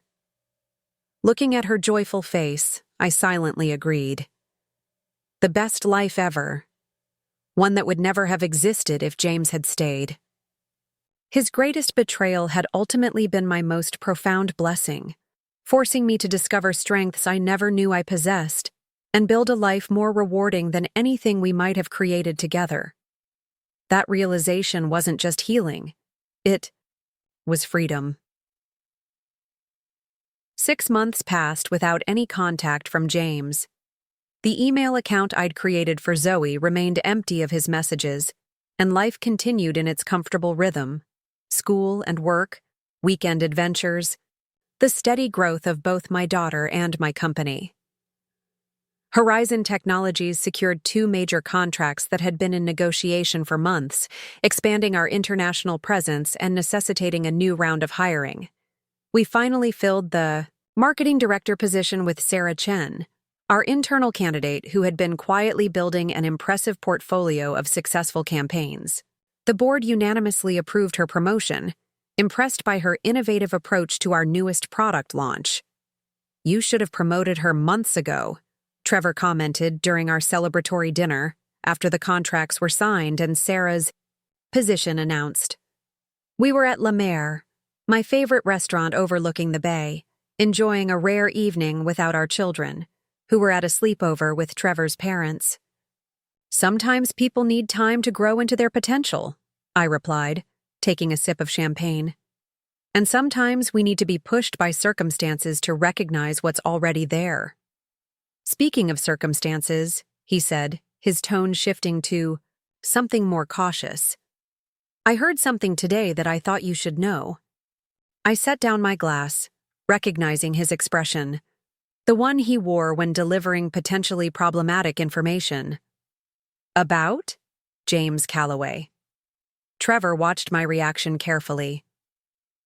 Looking at her joyful face, I silently agreed. The best life ever. One that would never have existed if James had stayed. His greatest betrayal had ultimately been my most profound blessing, forcing me to discover strengths I never knew I possessed and build a life more rewarding than anything we might have created together. That realization wasn't just healing. It was freedom. 6 months passed without any contact from James. The email account I'd created for Zoe remained empty of his messages, and life continued in its comfortable rhythm. School and work, weekend adventures, the steady growth of both my daughter and my company. Horizon Technologies secured 2 major contracts that had been in negotiation for months, expanding our international presence and necessitating a new round of hiring. We finally filled the marketing director position with Sarah Chen, our internal candidate who had been quietly building an impressive portfolio of successful campaigns. The board unanimously approved her promotion, impressed by her innovative approach to our newest product launch. "You should have promoted her months ago," Trevor commented during our celebratory dinner after the contracts were signed and Sarah's position announced. We were at La Mer, my favorite restaurant overlooking the bay, enjoying a rare evening without our children, who were at a sleepover with Trevor's parents. "Sometimes people need time to grow into their potential," I replied, taking a sip of champagne. "And sometimes we need to be pushed by circumstances to recognize what's already there." "Speaking of circumstances," he said, his tone shifting to something more cautious. "I heard something today that I thought you should know." I set down my glass, recognizing his expression, the one he wore when delivering potentially problematic information. "About?" James Calloway. Trevor watched my reaction carefully.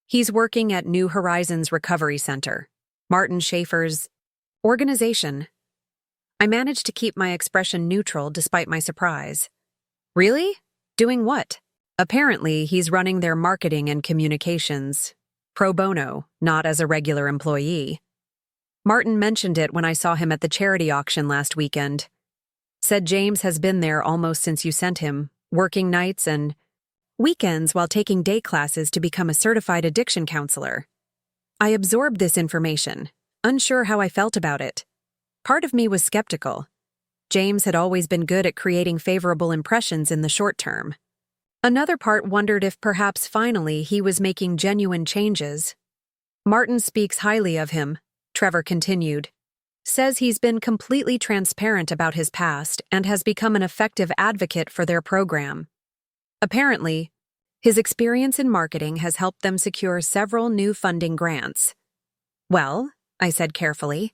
"He's working at New Horizons Recovery Center, Martin Schaefer's Organization. I managed to keep my expression neutral despite my surprise. Really? Doing what? Apparently, he's running their marketing and communications. Pro bono, not as a regular employee. Martin mentioned it when I saw him at the charity auction last weekend. Said James has been there almost since you sent him, working nights and weekends while taking day classes to become a certified addiction counselor. I absorbed this information, unsure how I felt about it. Part of me was skeptical. James had always been good at creating favorable impressions in the short term. Another part wondered if perhaps finally he was making genuine changes. Martin speaks highly of him, Trevor continued. Says he's been completely transparent about his past and has become an effective advocate for their program. Apparently, his experience in marketing has helped them secure several new funding grants. Well, I said carefully,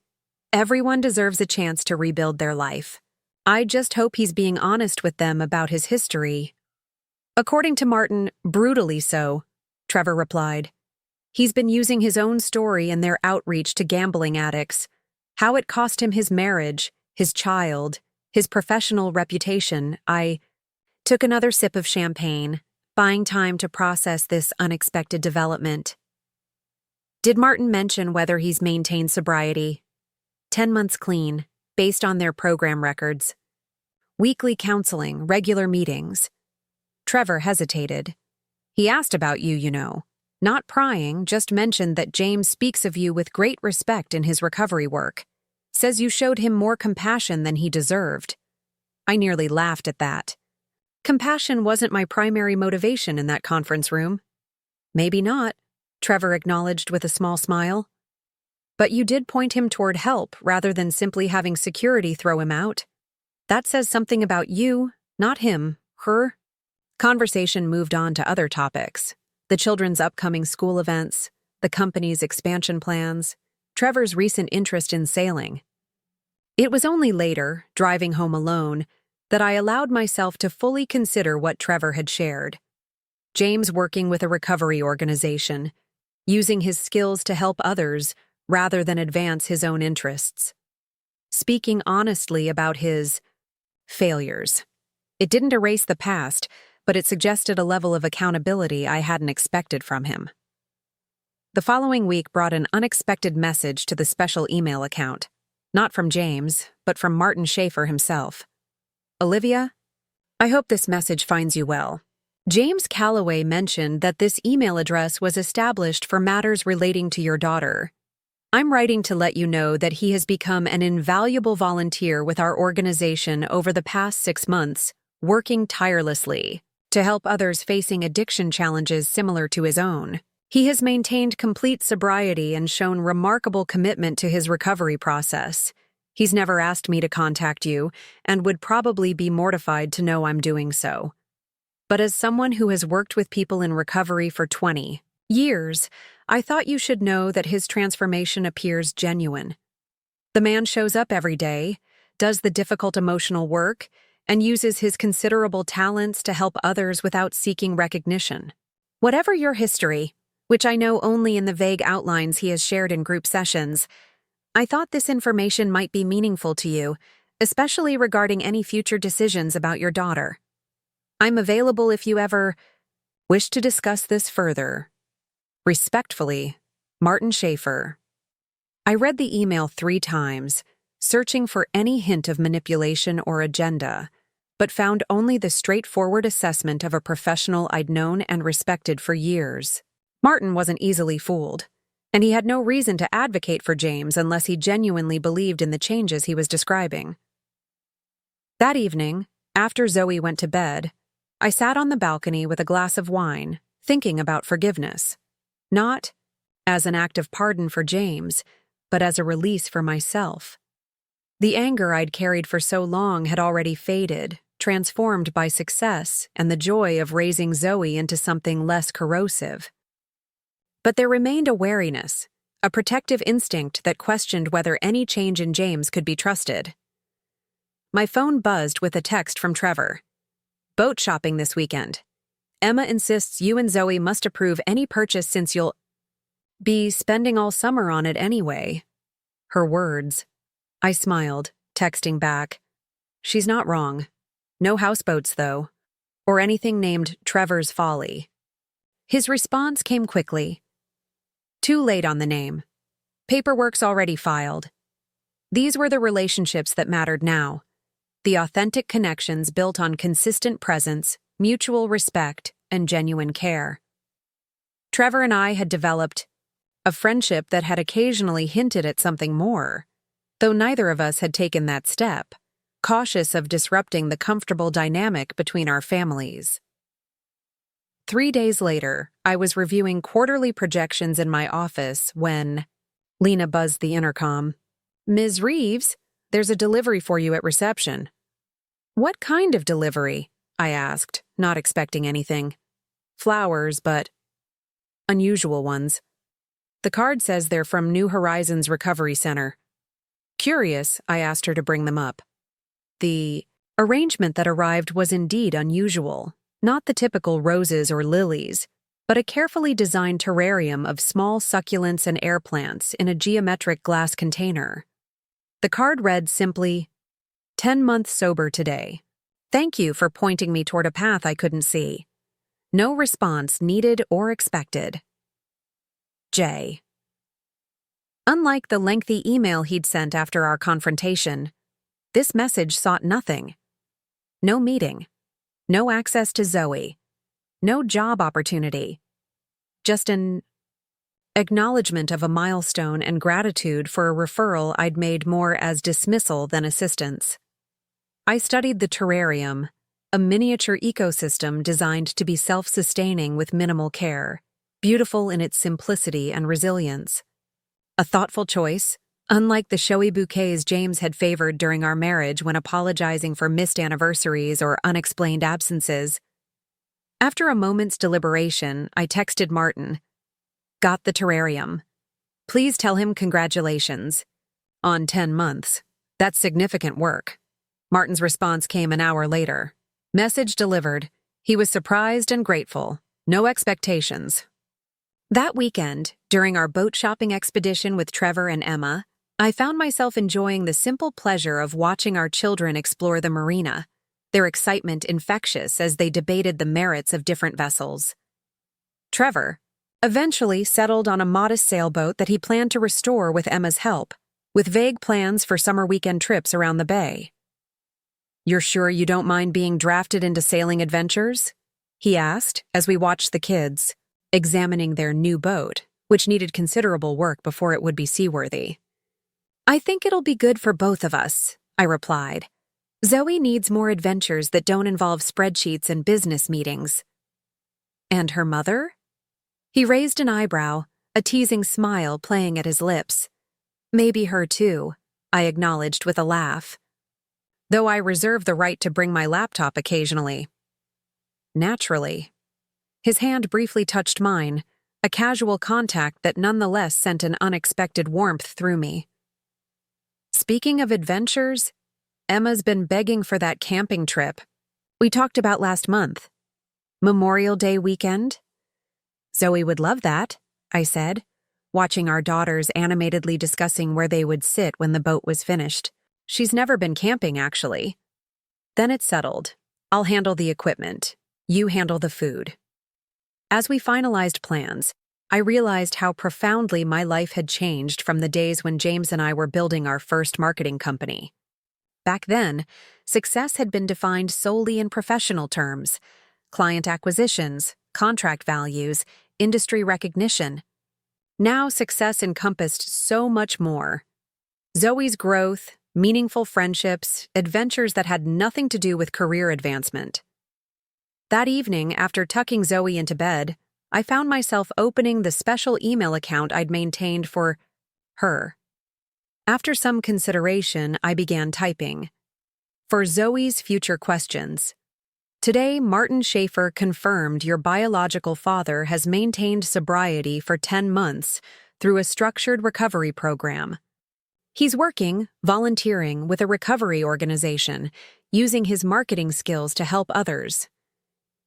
everyone deserves a chance to rebuild their life. I just hope he's being honest with them about his history. According to Martin, brutally so, Trevor replied. He's been using his own story and their outreach to gambling addicts, how it cost him his marriage, his child, his professional reputation. I took another sip of champagne, buying time to process this unexpected development. Did Martin mention whether he's maintained sobriety? 10 months clean, based on their program records. Weekly counseling, regular meetings. Trevor hesitated. He asked about you, you know. Not prying, just mentioned that James speaks of you with great respect in his recovery work. Says you showed him more compassion than he deserved. I nearly laughed at that. Compassion wasn't my primary motivation in that conference room. Maybe not, Trevor acknowledged with a small smile. But you did point him toward help rather than simply having security throw him out. That says something about you, not him, her. Conversation moved on to other topics. The children's upcoming school events, the company's expansion plans, Trevor's recent interest in sailing. It was only later, driving home alone, that I allowed myself to fully consider what Trevor had shared. James working with a recovery organization, using his skills to help others rather than advance his own interests. Speaking honestly about his failures. It didn't erase the past, but it suggested a level of accountability I hadn't expected from him. The following week brought an unexpected message to the special email account, not from James, but from Martin Schaefer himself. Olivia, I hope this message finds you well. James Calloway mentioned that this email address was established for matters relating to your daughter. I'm writing to let you know that he has become an invaluable volunteer with our organization over the past 6 months, working tirelessly to help others facing addiction challenges similar to his own. He has maintained complete sobriety and shown remarkable commitment to his recovery process. He's never asked me to contact you and would probably be mortified to know I'm doing so. But as someone who has worked with people in recovery for 20 years, I thought you should know that his transformation appears genuine. The man shows up every day, does the difficult emotional work, and uses his considerable talents to help others without seeking recognition. Whatever your history, which I know only in the vague outlines he has shared in group sessions, I thought this information might be meaningful to you, especially regarding any future decisions about your daughter. I'm available if you ever wish to discuss this further. Respectfully, Martin Schaefer. I read the email 3 times, searching for any hint of manipulation or agenda, but found only the straightforward assessment of a professional I'd known and respected for years. Martin wasn't easily fooled, and he had no reason to advocate for James unless he genuinely believed in the changes he was describing. That evening, after Zoe went to bed, I sat on the balcony with a glass of wine, thinking about forgiveness. Not as an act of pardon for James, but as a release for myself. The anger I'd carried for so long had already faded, transformed by success and the joy of raising Zoe into something less corrosive. But there remained a wariness, a protective instinct that questioned whether any change in James could be trusted. My phone buzzed with a text from Trevor. Boat shopping this weekend. Emma insists you and Zoe must approve any purchase since you'll be spending all summer on it anyway. Her words, I smiled, texting back. She's not wrong. No houseboats, though. Or anything named Trevor's Folly. His response came quickly. Too late on the name. Paperwork's already filed. These were the relationships that mattered now. The authentic connections built on consistent presence, mutual respect, and genuine care. Trevor and I had developed a friendship that had occasionally hinted at something more, though neither of us had taken that step, cautious of disrupting the comfortable dynamic between our families. 3 days later, I was reviewing quarterly projections in my office when Lena buzzed the intercom. "Ms. Reeves, there's a delivery for you at reception." "What kind of delivery?" I asked, not expecting anything. "Flowers, but unusual ones. The card says they're from New Horizons Recovery Center." Curious, I asked her to bring them up. The arrangement that arrived was indeed unusual, not the typical roses or lilies, but a carefully designed terrarium of small succulents and air plants in a geometric glass container. The card read simply, 10 months sober today. Thank you for pointing me toward a path I couldn't see. No response needed or expected. J. Unlike the lengthy email he'd sent after our confrontation, this message sought nothing. No meeting. No access to Zoe. No job opportunity. Just an acknowledgement of a milestone and gratitude for a referral I'd made more as dismissal than assistance. I studied the terrarium, a miniature ecosystem designed to be self-sustaining with minimal care, beautiful in its simplicity and resilience. A thoughtful choice, unlike the showy bouquets James had favored during our marriage when apologizing for missed anniversaries or unexplained absences. After a moment's deliberation, I texted Martin. "Got the terrarium. Please tell him congratulations. On 10 months. That's significant work." Martin's response came an hour later. Message delivered. He was surprised and grateful. No expectations. That weekend, during our boat shopping expedition with Trevor and Emma, I found myself enjoying the simple pleasure of watching our children explore the marina, their excitement infectious as they debated the merits of different vessels. Trevor eventually settled on a modest sailboat that he planned to restore with Emma's help, with vague plans for summer weekend trips around the bay. "You're sure you don't mind being drafted into sailing adventures?" he asked as we watched the kids, examining their new boat, which needed considerable work before it would be seaworthy. "I think it'll be good for both of us," I replied. "Zoe needs more adventures that don't involve spreadsheets and business meetings." "And her mother?" He raised an eyebrow, a teasing smile playing at his lips. "Maybe her too," I acknowledged with a laugh. "Though I reserve the right to bring my laptop occasionally." "Naturally." His hand briefly touched mine, a casual contact that nonetheless sent an unexpected warmth through me. "Speaking of adventures, Emma's been begging for that camping trip we talked about last month. Memorial Day weekend?" "Zoe would love that," I said, watching our daughters animatedly discussing where they would sit when the boat was finished. "She's never been camping, actually." "Then it's settled. I'll handle the equipment. You handle the food." As we finalized plans, I realized how profoundly my life had changed from the days when James and I were building our first marketing company. Back then, success had been defined solely in professional terms: client acquisitions, contract values, industry recognition. Now success encompassed so much more. Zoe's growth, meaningful friendships, adventures that had nothing to do with career advancement. That evening, after tucking Zoe into bed, I found myself opening the special email account I'd maintained for her. After some consideration, I began typing. For Zoe's future questions. Today, Martin Schaefer confirmed your biological father has maintained sobriety for 10 months through a structured recovery program. He's working, volunteering with a recovery organization, using his marketing skills to help others.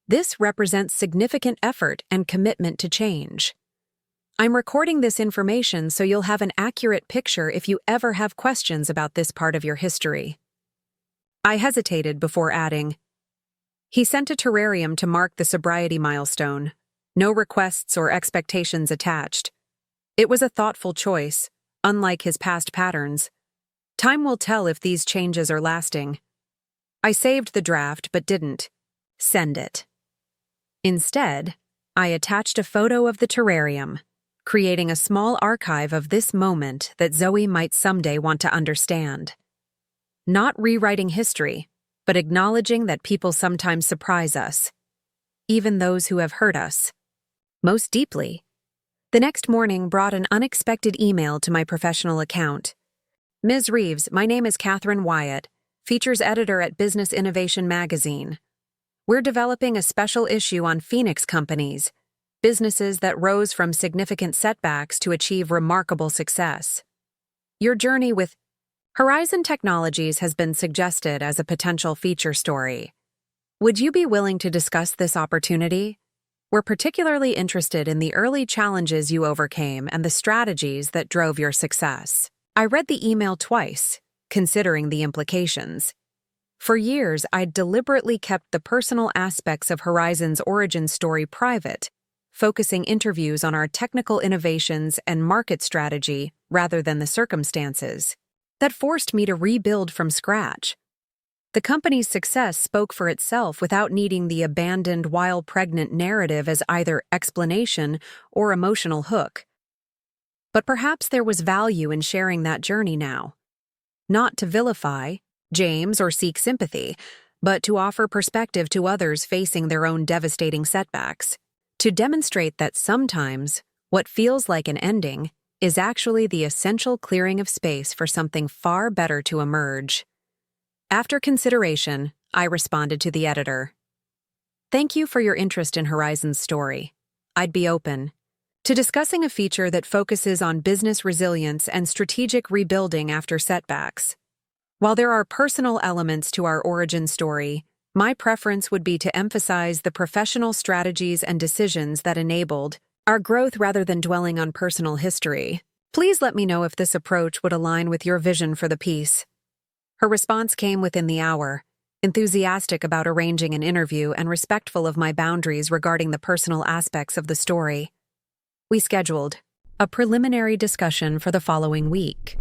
This represents significant effort and commitment to change. I'm recording this information so you'll have an accurate picture if you ever have questions about this part of your history." I hesitated before adding, "He sent a terrarium to mark the sobriety milestone. No requests or expectations attached. It was a thoughtful choice, unlike his past patterns. Time will tell if these changes are lasting." I saved the draft but didn't send it. Instead, I attached a photo of the terrarium, creating a small archive of this moment that Zoe might someday want to understand. Not rewriting history, but acknowledging that people sometimes surprise us, even those who have hurt us most deeply. The next morning brought an unexpected email to my professional account. "Ms. Reeves, my name is Catherine Wyatt, features editor at Business Innovation magazine. We're developing a special issue on Phoenix companies, businesses that rose from significant setbacks to achieve remarkable success. Your journey with Horizon Technologies has been suggested as a potential feature story. Would you be willing to discuss this opportunity? We're particularly interested in the early challenges you overcame and the strategies that drove your success." I read the email twice, considering the implications. For years, I'd deliberately kept the personal aspects of Horizon's origin story private, focusing interviews on our technical innovations and market strategy rather than the circumstances. That forced me to rebuild from scratch. The company's success spoke for itself without needing the abandoned while pregnant narrative as either explanation or emotional hook. But perhaps there was value in sharing that journey now. Not to vilify James or seek sympathy, but to offer perspective to others facing their own devastating setbacks. To demonstrate that sometimes what feels like an ending is actually the essential clearing of space for something far better to emerge. After consideration, I responded to the editor. "Thank you for your interest in Horizon's story. I'd be open to discussing a feature that focuses on business resilience and strategic rebuilding after setbacks. While there are personal elements to our origin story, my preference would be to emphasize the professional strategies and decisions that enabled our growth rather than dwelling on personal history. Please let me know if this approach would align with your vision for the piece." Her response came within the hour, enthusiastic about arranging an interview and respectful of my boundaries regarding the personal aspects of the story. We scheduled a preliminary discussion for the following week.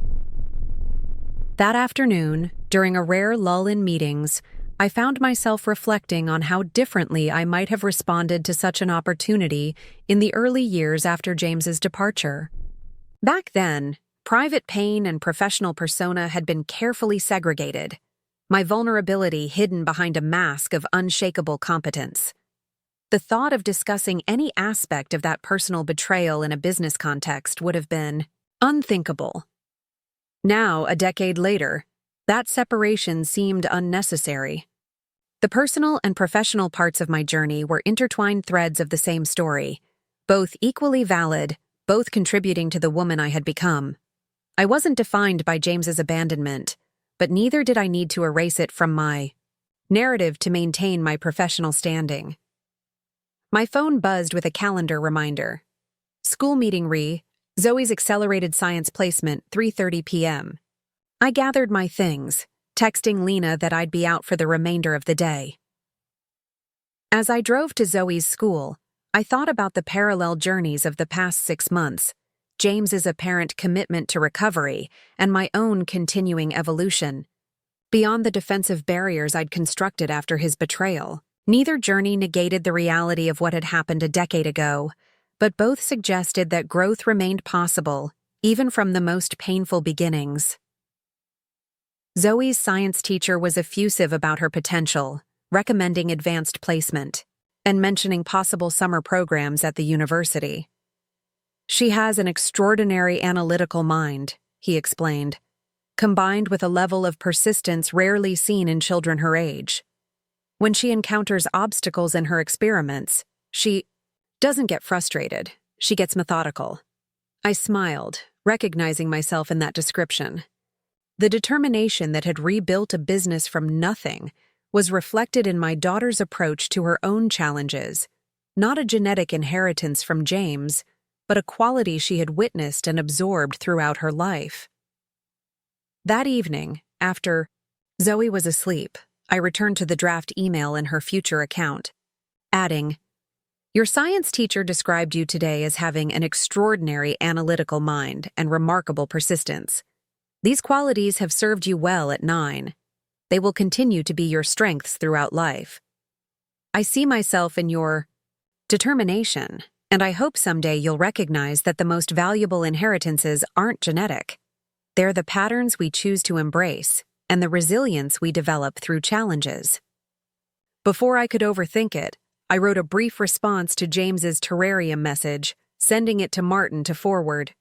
That afternoon, during a rare lull in meetings, I found myself reflecting on how differently I might have responded to such an opportunity in the early years after James's departure. Back then, private pain and professional persona had been carefully segregated, my vulnerability hidden behind a mask of unshakable competence. The thought of discussing any aspect of that personal betrayal in a business context would have been unthinkable. Now, a decade later, that separation seemed unnecessary. The personal and professional parts of my journey were intertwined threads of the same story, both equally valid, both contributing to the woman I had become. I wasn't defined by James's abandonment, but neither did I need to erase it from my narrative to maintain my professional standing. My phone buzzed with a calendar reminder. School meeting Zoe's accelerated science placement, 3:30 p.m. I gathered my things, texting Lena that I'd be out for the remainder of the day. As I drove to Zoe's school, I thought about the parallel journeys of the past 6 months, James's apparent commitment to recovery, and my own continuing evolution. Beyond the defensive barriers I'd constructed after his betrayal, neither journey negated the reality of what had happened a decade ago, but both suggested that growth remained possible, even from the most painful beginnings. Zoe's science teacher was effusive about her potential, recommending advanced placement, and mentioning possible summer programs at the university. "She has an extraordinary analytical mind," he explained, "combined with a level of persistence rarely seen in children her age. When she encounters obstacles in her experiments, she doesn't get frustrated, she gets methodical." I smiled, recognizing myself in that description. The determination that had rebuilt a business from nothing was reflected in my daughter's approach to her own challenges, not a genetic inheritance from James, but a quality she had witnessed and absorbed throughout her life. That evening, after Zoe was asleep, I returned to the draft email in her future account, adding, "Your science teacher described you today as having an extraordinary analytical mind and remarkable persistence. These qualities have served you well at 9. They will continue to be your strengths throughout life. I see myself in your determination, and I hope someday you'll recognize that the most valuable inheritances aren't genetic. They're the patterns we choose to embrace and the resilience we develop through challenges." Before I could overthink it, I wrote a brief response to James's terrarium message, sending it to Martin to forward.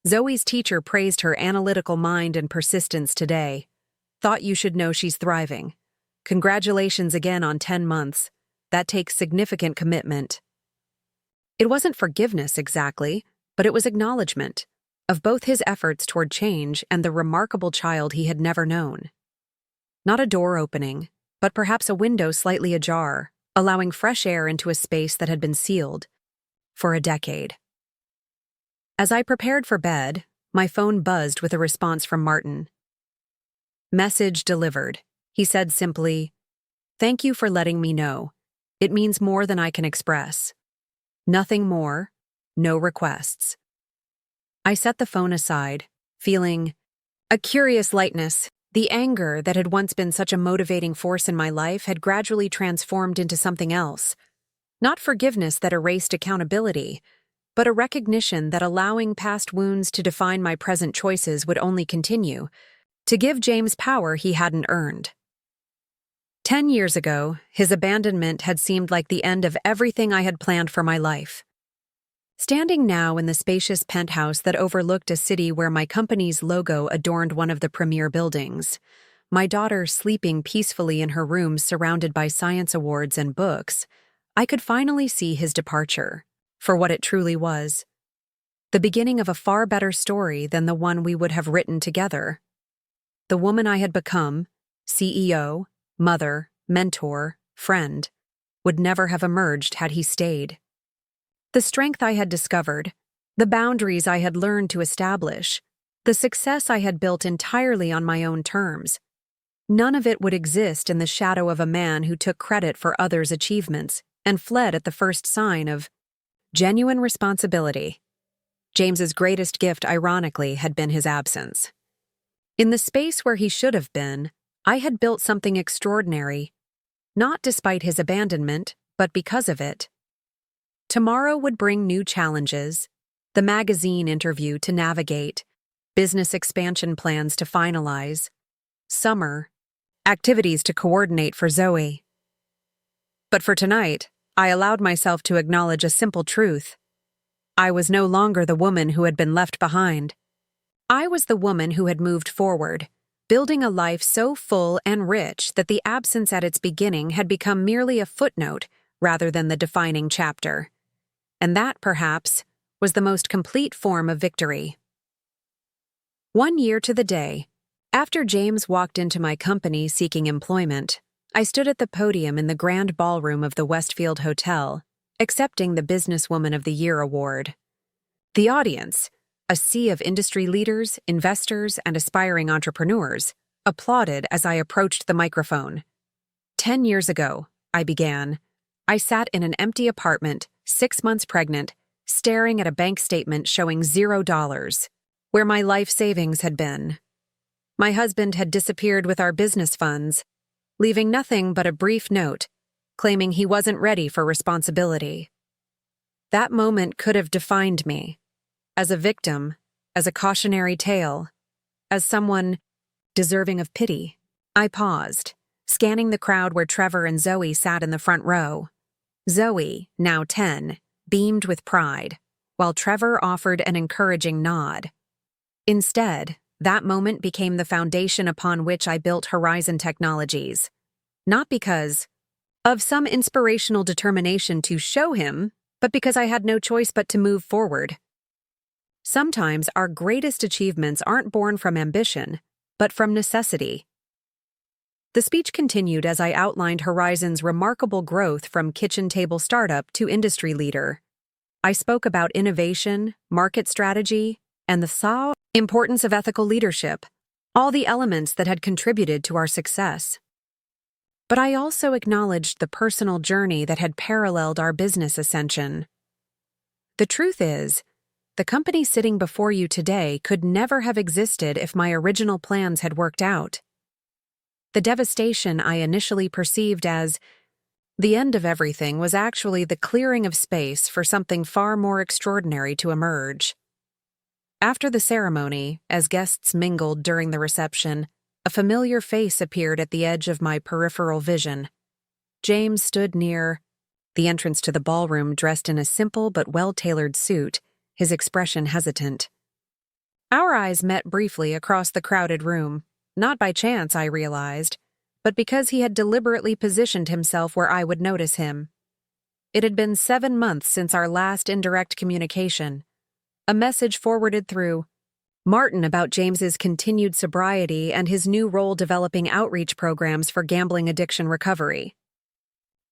"Zoe's teacher praised her analytical mind and persistence today. Thought you should know she's thriving. Congratulations again on 10 months. That takes significant commitment." It wasn't forgiveness exactly, but it was acknowledgement of both his efforts toward change and the remarkable child he had never known. Not a door opening, but perhaps a window slightly ajar, allowing fresh air into a space that had been sealed for a decade. As I prepared for bed, my phone buzzed with a response from Martin. "Message delivered." He said simply, "Thank you for letting me know. It means more than I can express. Nothing more, no requests." I set the phone aside, feeling a curious lightness. The anger that had once been such a motivating force in my life had gradually transformed into something else. Not forgiveness that erased accountability, but a recognition that allowing past wounds to define my present choices would only continue, to give James power he hadn't earned. 10 years ago, his abandonment had seemed like the end of everything I had planned for my life. Standing now in the spacious penthouse that overlooked a city where my company's logo adorned one of the premier buildings, my daughter sleeping peacefully in her room surrounded by science awards and books, I could finally see his departure for what it truly was. The beginning of a far better story than the one we would have written together. The woman I had become, CEO, mother, mentor, friend, would never have emerged had he stayed. The strength I had discovered, the boundaries I had learned to establish, the success I had built entirely on my own terms, none of it would exist in the shadow of a man who took credit for others' achievements and fled at the first sign of genuine responsibility. James's greatest gift, ironically, had been his absence. In the space where he should have been, I had built something extraordinary, not despite his abandonment, but because of it. Tomorrow would bring new challenges, the magazine interview to navigate, business expansion plans to finalize, summer, activities to coordinate for Zoe. But for tonight, I allowed myself to acknowledge a simple truth. I was no longer the woman who had been left behind. I was the woman who had moved forward, building a life so full and rich that the absence at its beginning had become merely a footnote rather than the defining chapter. And that, perhaps, was the most complete form of victory. 1 year to the day, after James walked into my company seeking employment, I stood at the podium in the grand ballroom of the Westfield Hotel, accepting the Businesswoman of the Year award. The audience, a sea of industry leaders, investors, and aspiring entrepreneurs, applauded as I approached the microphone. 10 years ago, I began, I sat in an empty apartment, 6 months pregnant, staring at a bank statement showing $0, where my life savings had been. My husband had disappeared with our business funds, leaving nothing but a brief note, claiming he wasn't ready for responsibility. That moment could have defined me, as a victim, as a cautionary tale, as someone deserving of pity. I paused, scanning the crowd where Trevor and Zoe sat in the front row. Zoe, now 10, beamed with pride, while Trevor offered an encouraging nod. Instead, that moment became the foundation upon which I built Horizon Technologies. Not because of some inspirational determination to show him, but because I had no choice but to move forward. Sometimes our greatest achievements aren't born from ambition, but from necessity. The speech continued as I outlined Horizon's remarkable growth from kitchen table startup to industry leader. I spoke about innovation, market strategy, and the importance of ethical leadership, all the elements that had contributed to our success. But I also acknowledged the personal journey that had paralleled our business ascension. The truth is, the company sitting before you today could never have existed if my original plans had worked out. The devastation I initially perceived as the end of everything was actually the clearing of space for something far more extraordinary to emerge. After the ceremony, as guests mingled during the reception, a familiar face appeared at the edge of my peripheral vision. James stood near the entrance to the ballroom dressed in a simple but well-tailored suit, his expression hesitant. Our eyes met briefly across the crowded room, not by chance, I realized, but because he had deliberately positioned himself where I would notice him. It had been 7 months since our last indirect communication. A message forwarded through Martin about James's continued sobriety and his new role developing outreach programs for gambling addiction recovery.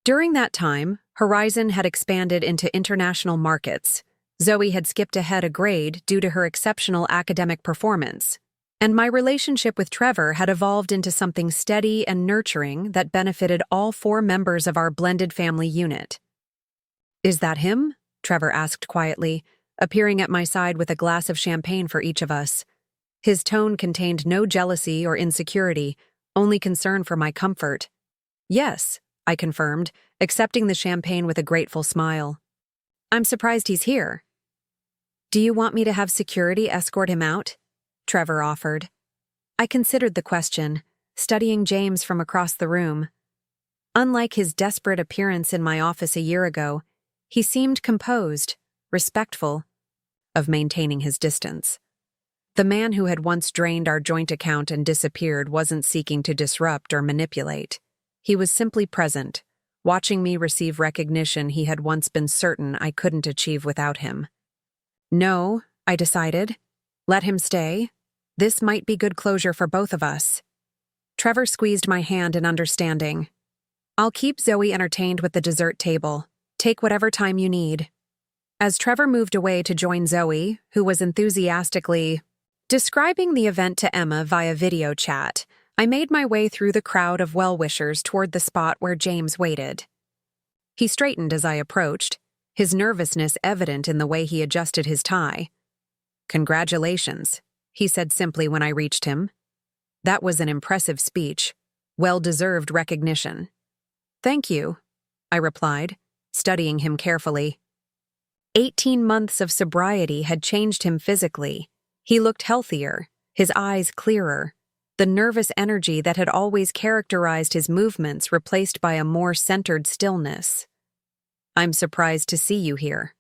During that time, Horizon had expanded into international markets. Zoe had skipped ahead a grade due to her exceptional academic performance, and my relationship with Trevor had evolved into something steady and nurturing that benefited all 4 members of our blended family unit. "Is that him?" Trevor asked quietly, appearing at my side with a glass of champagne for each of us. His tone contained no jealousy or insecurity, only concern for my comfort. "Yes," I confirmed, accepting the champagne with a grateful smile. "I'm surprised he's here." "Do you want me to have security escort him out?" Trevor offered. I considered the question, studying James from across the room. Unlike his desperate appearance in my office a year ago, he seemed composed, respectful, of maintaining his distance. The man who had once drained our joint account and disappeared wasn't seeking to disrupt or manipulate. He was simply present, watching me receive recognition he had once been certain I couldn't achieve without him. No, I decided. Let him stay. This might be good closure for both of us. Trevor squeezed my hand in understanding. "I'll keep Zoe entertained with the dessert table. Take whatever time you need." As Trevor moved away to join Zoe, who was enthusiastically describing the event to Emma via video chat, I made my way through the crowd of well-wishers toward the spot where James waited. He straightened as I approached, his nervousness evident in the way he adjusted his tie. "Congratulations," he said simply when I reached him. That was an impressive speech, well-deserved recognition. "Thank you," I replied, studying him carefully. 18 months of sobriety had changed him physically. He looked healthier, his eyes clearer, the nervous energy that had always characterized his movements replaced by a more centered stillness. "I'm surprised to see you here."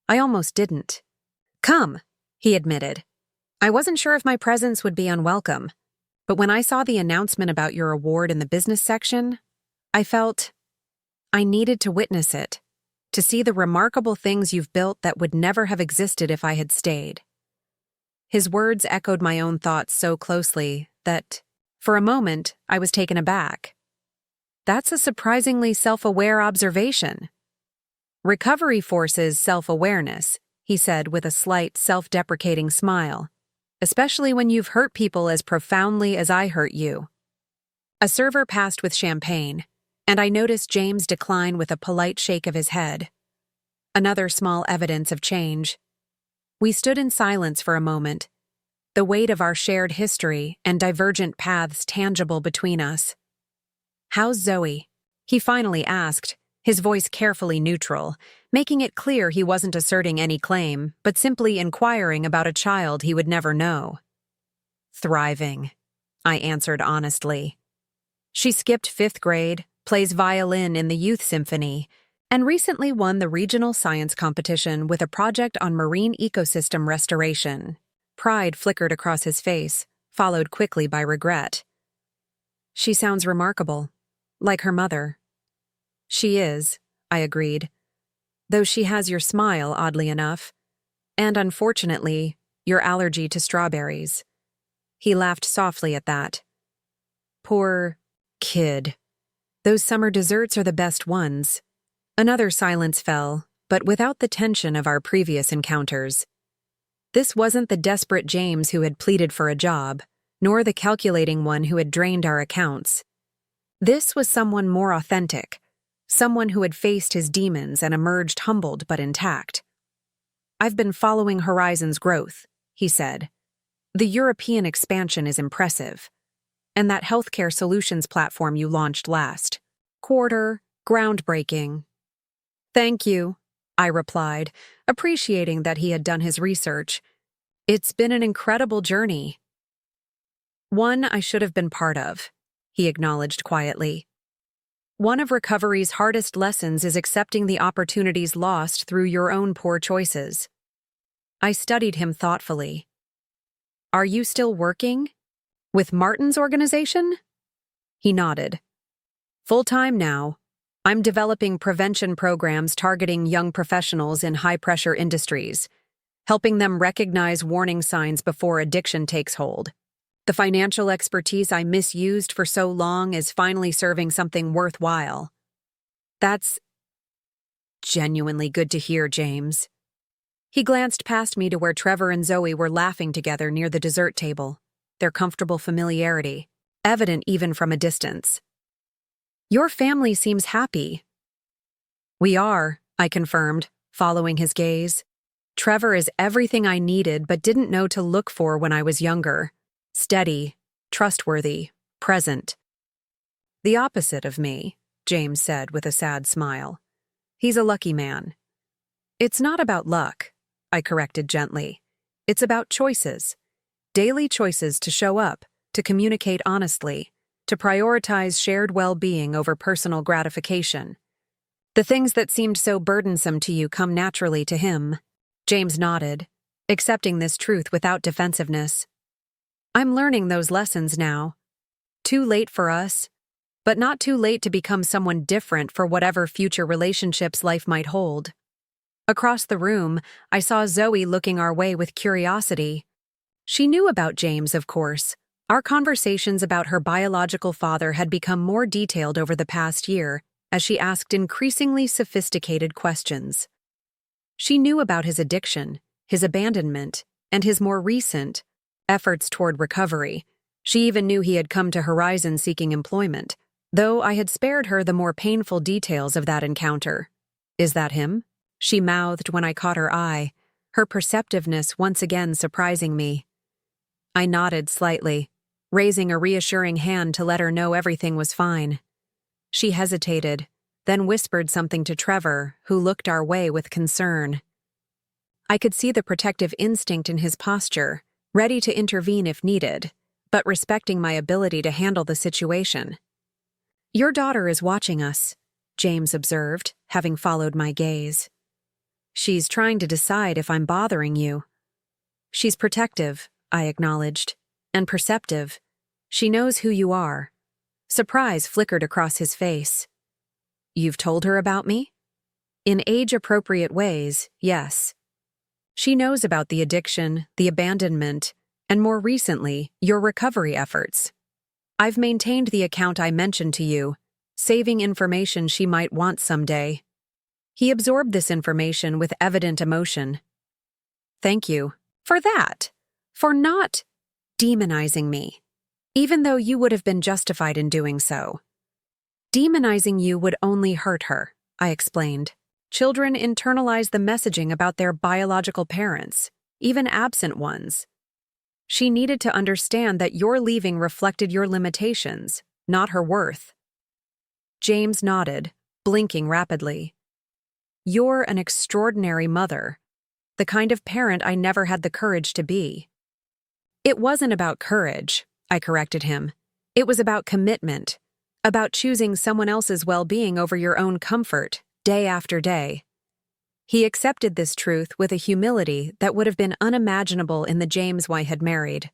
I almost didn't. "Come," he admitted. "I wasn't sure if my presence would be unwelcome, but when I saw the announcement about your award in the business section, I felt I needed to witness it, to see the remarkable things you've built that would never have existed if I had stayed." His words echoed my own thoughts so closely that, for a moment, I was taken aback. That's a surprisingly self-aware observation. "Recovery forces self-awareness," he said with a slight, self-deprecating smile, "especially when you've hurt people as profoundly as I hurt you." A server passed with champagne, and I noticed James decline with a polite shake of his head. Another small evidence of change. We stood in silence for a moment, the weight of our shared history and divergent paths tangible between us. "How's Zoe?" he finally asked, his voice carefully neutral, making it clear he wasn't asserting any claim, but simply inquiring about a child he would never know. "Thriving," I answered honestly. "She skipped 5th grade, plays violin in the youth symphony, and recently won the regional science competition with a project on marine ecosystem restoration." Pride flickered across his face, followed quickly by regret. "She sounds remarkable, like her mother." "She is," I agreed, "though she has your smile, oddly enough, and unfortunately, your allergy to strawberries." He laughed softly at that. "Poor kid. Those summer desserts are the best ones." Another silence fell, but without the tension of our previous encounters. This wasn't the desperate James who had pleaded for a job, nor the calculating one who had drained our accounts. This was someone more authentic, someone who had faced his demons and emerged humbled but intact. "I've been following Horizon's growth," he said. "The European expansion is impressive. And that healthcare solutions platform you launched last quarter, groundbreaking." "Thank you," I replied, appreciating that he had done his research. "It's been an incredible journey." "One I should have been part of," he acknowledged quietly. "One of recovery's hardest lessons is accepting the opportunities lost through your own poor choices." I studied him thoughtfully. "Are you still working? With Martin's organization?" He nodded. "Full-time now. I'm developing prevention programs targeting young professionals in high-pressure industries, helping them recognize warning signs before addiction takes hold. The financial expertise I misused for so long is finally serving something worthwhile." "That's genuinely good to hear, James." He glanced past me to where Trevor and Zoe were laughing together near the dessert table, their comfortable familiarity, evident even from a distance. "Your family seems happy." "We are," I confirmed, following his gaze. "Trevor is everything I needed but didn't know to look for when I was younger. Steady, trustworthy, present." "The opposite of me," James said with a sad smile. "He's a lucky man." "It's not about luck," I corrected gently. "It's about choices. Daily choices to show up, to communicate honestly, to prioritize shared well-being over personal gratification. The things that seemed so burdensome to you come naturally to him." James nodded, accepting this truth without defensiveness. "I'm learning those lessons now. Too late for us, but not too late to become someone different for whatever future relationships life might hold." Across the room, I saw Zoe looking our way with curiosity. She knew about James, of course. Our conversations about her biological father had become more detailed over the past year as she asked increasingly sophisticated questions. She knew about his addiction, his abandonment, and his more recent efforts toward recovery. She even knew he had come to Horizon seeking employment, though I had spared her the more painful details of that encounter. "Is that him?" she mouthed when I caught her eye, her perceptiveness once again surprising me. I nodded slightly, raising a reassuring hand to let her know everything was fine. She hesitated, then whispered something to Trevor, who looked our way with concern. I could see the protective instinct in his posture, ready to intervene if needed, but respecting my ability to handle the situation. "Your daughter is watching us," James observed, having followed my gaze. "She's trying to decide if I'm bothering you." "She's protective," I acknowledged, "and perceptive. She knows who you are." Surprise flickered across his face. "You've told her about me?" "In age-appropriate ways, yes. She knows about the addiction, the abandonment, and more recently, your recovery efforts. I've maintained the account I mentioned to you, saving information she might want someday." He absorbed this information with evident emotion. "Thank you. For that. For not demonizing me, even though you would have been justified in doing so." "Demonizing you would only hurt her," I explained. "Children internalize the messaging about their biological parents, even absent ones. She needed to understand that your leaving reflected your limitations, not her worth." James nodded, blinking rapidly. "You're an extraordinary mother, the kind of parent I never had the courage to be." "It wasn't about courage," I corrected him. "It was about commitment, about choosing someone else's well-being over your own comfort, day after day." He accepted this truth with a humility that would have been unimaginable in the James I had married.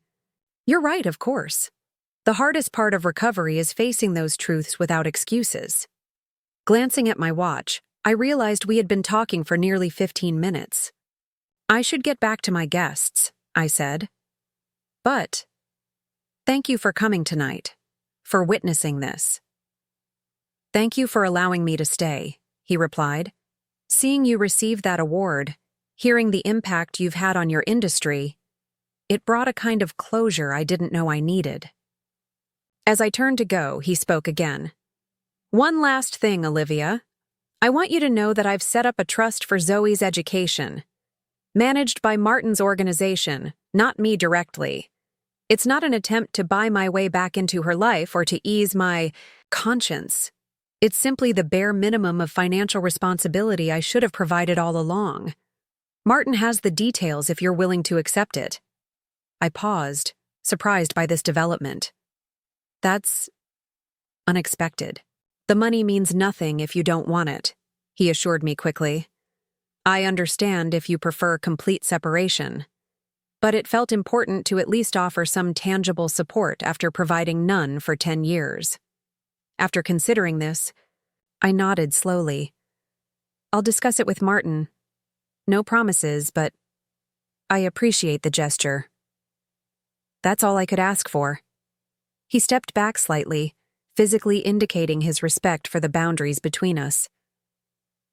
"You're right, of course. The hardest part of recovery is facing those truths without excuses." Glancing at my watch, I realized we had been talking for nearly 15 minutes. "I should get back to my guests," I said. "But thank you for coming tonight, for witnessing this." "Thank you for allowing me to stay," he replied. Seeing you receive that award, hearing the impact you've had on your industry, it brought a kind of closure I didn't know I needed. As I turned to go, he spoke again. One last thing, Olivia. I want you to know that I've set up a trust for Zoe's education, managed by Martin's organization, not me directly. It's not an attempt to buy my way back into her life or to ease my conscience. It's simply the bare minimum of financial responsibility I should have provided all along. Martin has the details if you're willing to accept it. I paused, surprised by this development. That's unexpected. The money means nothing if you don't want it, he assured me quickly. I understand if you prefer complete separation, but it felt important to at least offer some tangible support after providing none for 10 years. After considering this, I nodded slowly. I'll discuss it with Martin. No promises, but I appreciate the gesture. That's all I could ask for. He stepped back slightly, physically indicating his respect for the boundaries between us.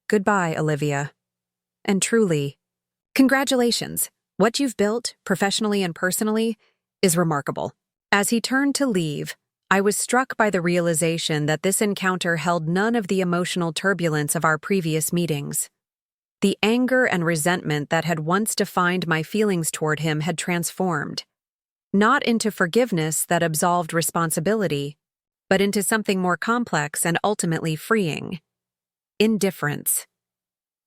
Goodbye, Olivia. And truly, congratulations. What you've built, professionally and personally, is remarkable. As he turned to leave, I was struck by the realization that this encounter held none of the emotional turbulence of our previous meetings. The anger and resentment that had once defined my feelings toward him had transformed, not into forgiveness that absolved responsibility, but into something more complex and ultimately freeing. Indifference.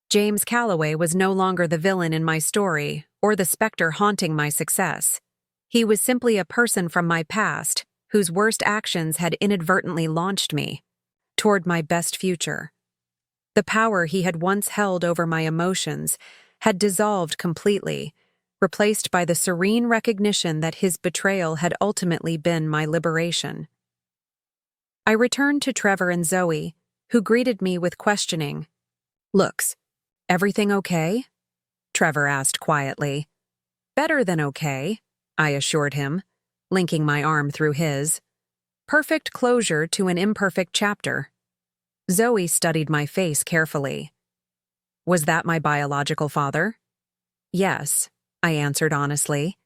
James Calloway was no longer the villain in my story or the specter haunting my success. He was simply a person from my past whose worst actions had inadvertently launched me toward my best future. The power he had once held over my emotions had dissolved completely, replaced by the serene recognition that his betrayal had ultimately been my liberation. I returned to Trevor and Zoe, who greeted me with questioning looks. Everything okay? Trevor asked quietly. Better than okay, I assured him, linking my arm through his. Perfect closure to an imperfect chapter. Zoe studied my face carefully. Was that my biological father? Yes, I answered honestly.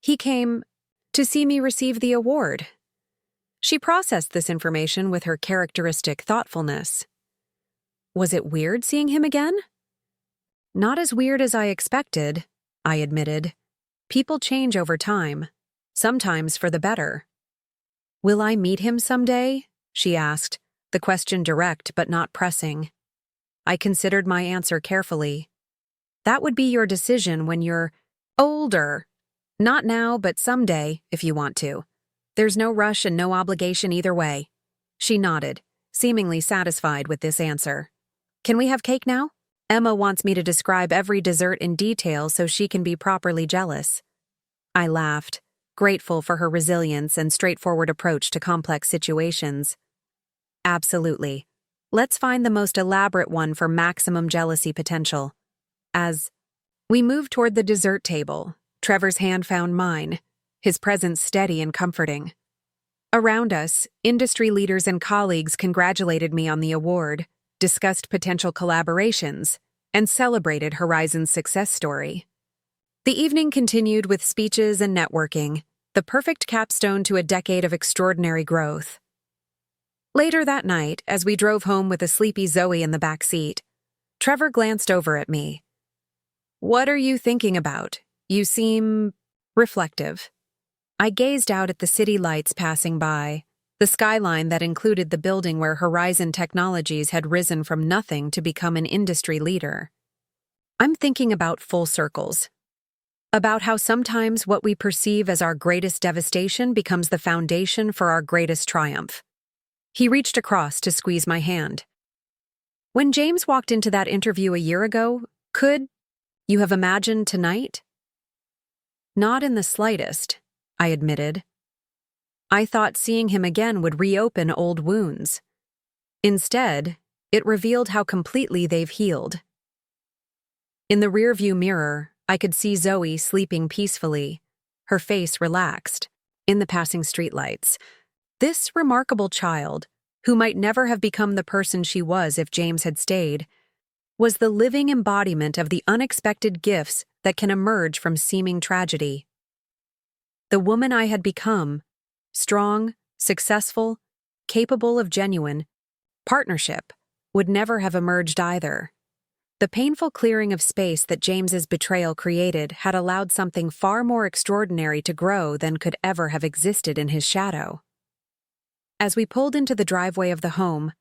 He came to see me receive the award. She processed this information with her characteristic thoughtfulness. Was it weird seeing him again? Not as weird as I expected, I admitted. People change over time, sometimes for the better. Will I meet him someday? She asked, the question direct but not pressing. I considered my answer carefully. That would be your decision when you're older. Not now, but someday, if you want to. There's no rush and no obligation either way. She nodded, seemingly satisfied with this answer. Can we have cake now? Emma wants me to describe every dessert in detail so she can be properly jealous. I laughed, grateful for her resilience and straightforward approach to complex situations. Absolutely. Let's find the most elaborate one for maximum jealousy potential. As we moved toward the dessert table, Trevor's hand found mine, his presence steady and comforting. Around us, industry leaders and colleagues congratulated me on the award, discussed potential collaborations, and celebrated Horizon's success story. The evening continued with speeches and networking, the perfect capstone to a decade of extraordinary growth. Later that night, as we drove home with a sleepy Zoe in the back seat, Trevor glanced over at me. What are you thinking about? You seem reflective. I gazed out at the city lights passing by, the skyline that included the building where Horizon Technologies had risen from nothing to become an industry leader. I'm thinking about full circles. About how sometimes what we perceive as our greatest devastation becomes the foundation for our greatest triumph. He reached across to squeeze my hand. When James walked into that interview a year ago, could you have imagined tonight? Not in the slightest, I admitted. I thought seeing him again would reopen old wounds. Instead, it revealed how completely they've healed. In the rearview mirror, I could see Zoe sleeping peacefully, her face relaxed, in the passing streetlights. This remarkable child, who might never have become the person she was if James had stayed, was the living embodiment of the unexpected gifts that can emerge from seeming tragedy. The woman I had become, strong, successful, capable of genuine partnership, would never have emerged either. The painful clearing of space that James's betrayal created had allowed something far more extraordinary to grow than could ever have existed in his shadow. As we pulled into the driveway of the home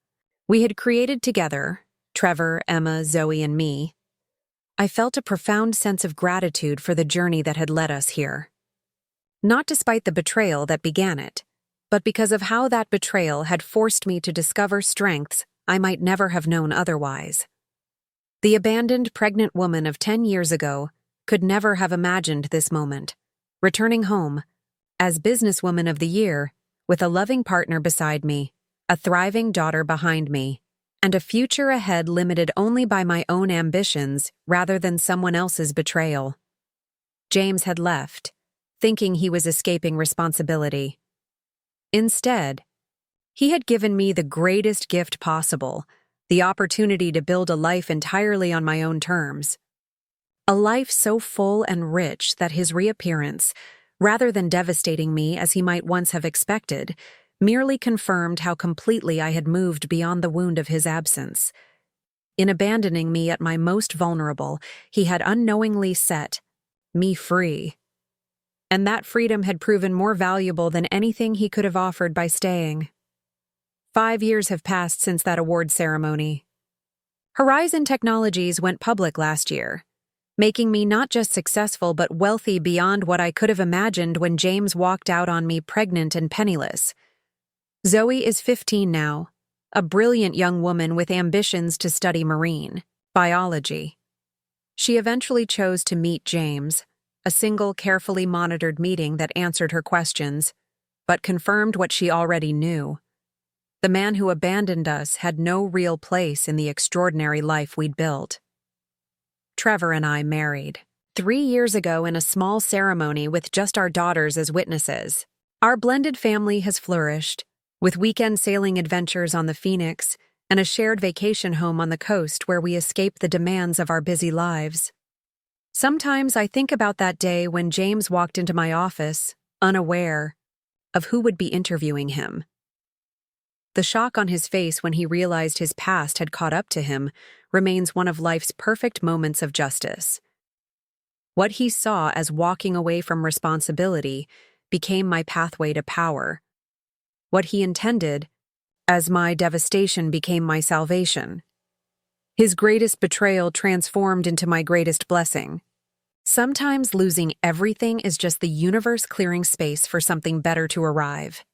we had created together, Trevor, Emma, Zoe, and me, I felt a profound sense of gratitude for the journey that had led us here. Not despite the betrayal that began it, but because of how that betrayal had forced me to discover strengths I might never have known otherwise. The abandoned pregnant woman of 10 years ago could never have imagined this moment, returning home, as businesswoman of the year, with a loving partner beside me, a thriving daughter behind me, and a future ahead limited only by my own ambitions rather than someone else's betrayal. James had left, thinking he was escaping responsibility. Instead, he had given me the greatest gift possible, the opportunity to build a life entirely on my own terms. A life so full and rich that his reappearance, rather than devastating me as he might once have expected, merely confirmed how completely I had moved beyond the wound of his absence. In abandoning me at my most vulnerable, he had unknowingly set me free. And that freedom had proven more valuable than anything he could have offered by staying. 5 years have passed since that award ceremony. Horizon Technologies went public last year, making me not just successful but wealthy beyond what I could have imagined when James walked out on me pregnant and penniless. Zoe is 15 now, a brilliant young woman with ambitions to study marine biology. She eventually chose to meet James, a single carefully monitored meeting that answered her questions, but confirmed what she already knew. The man who abandoned us had no real place in the extraordinary life we'd built. Trevor and I married 3 years ago in a small ceremony with just our daughters as witnesses. Our blended family has flourished, with weekend sailing adventures on the Phoenix and a shared vacation home on the coast where we escape the demands of our busy lives. Sometimes I think about that day when James walked into my office, unaware of who would be interviewing him. The shock on his face when he realized his past had caught up to him remains one of life's perfect moments of justice. What he saw as walking away from responsibility became my pathway to power. What he intended as my devastation became my salvation. His greatest betrayal transformed into my greatest blessing. Sometimes losing everything is just the universe clearing space for something better to arrive.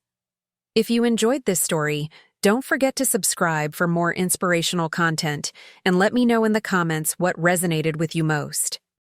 If you enjoyed this story, don't forget to subscribe for more inspirational content and let me know in the comments what resonated with you most.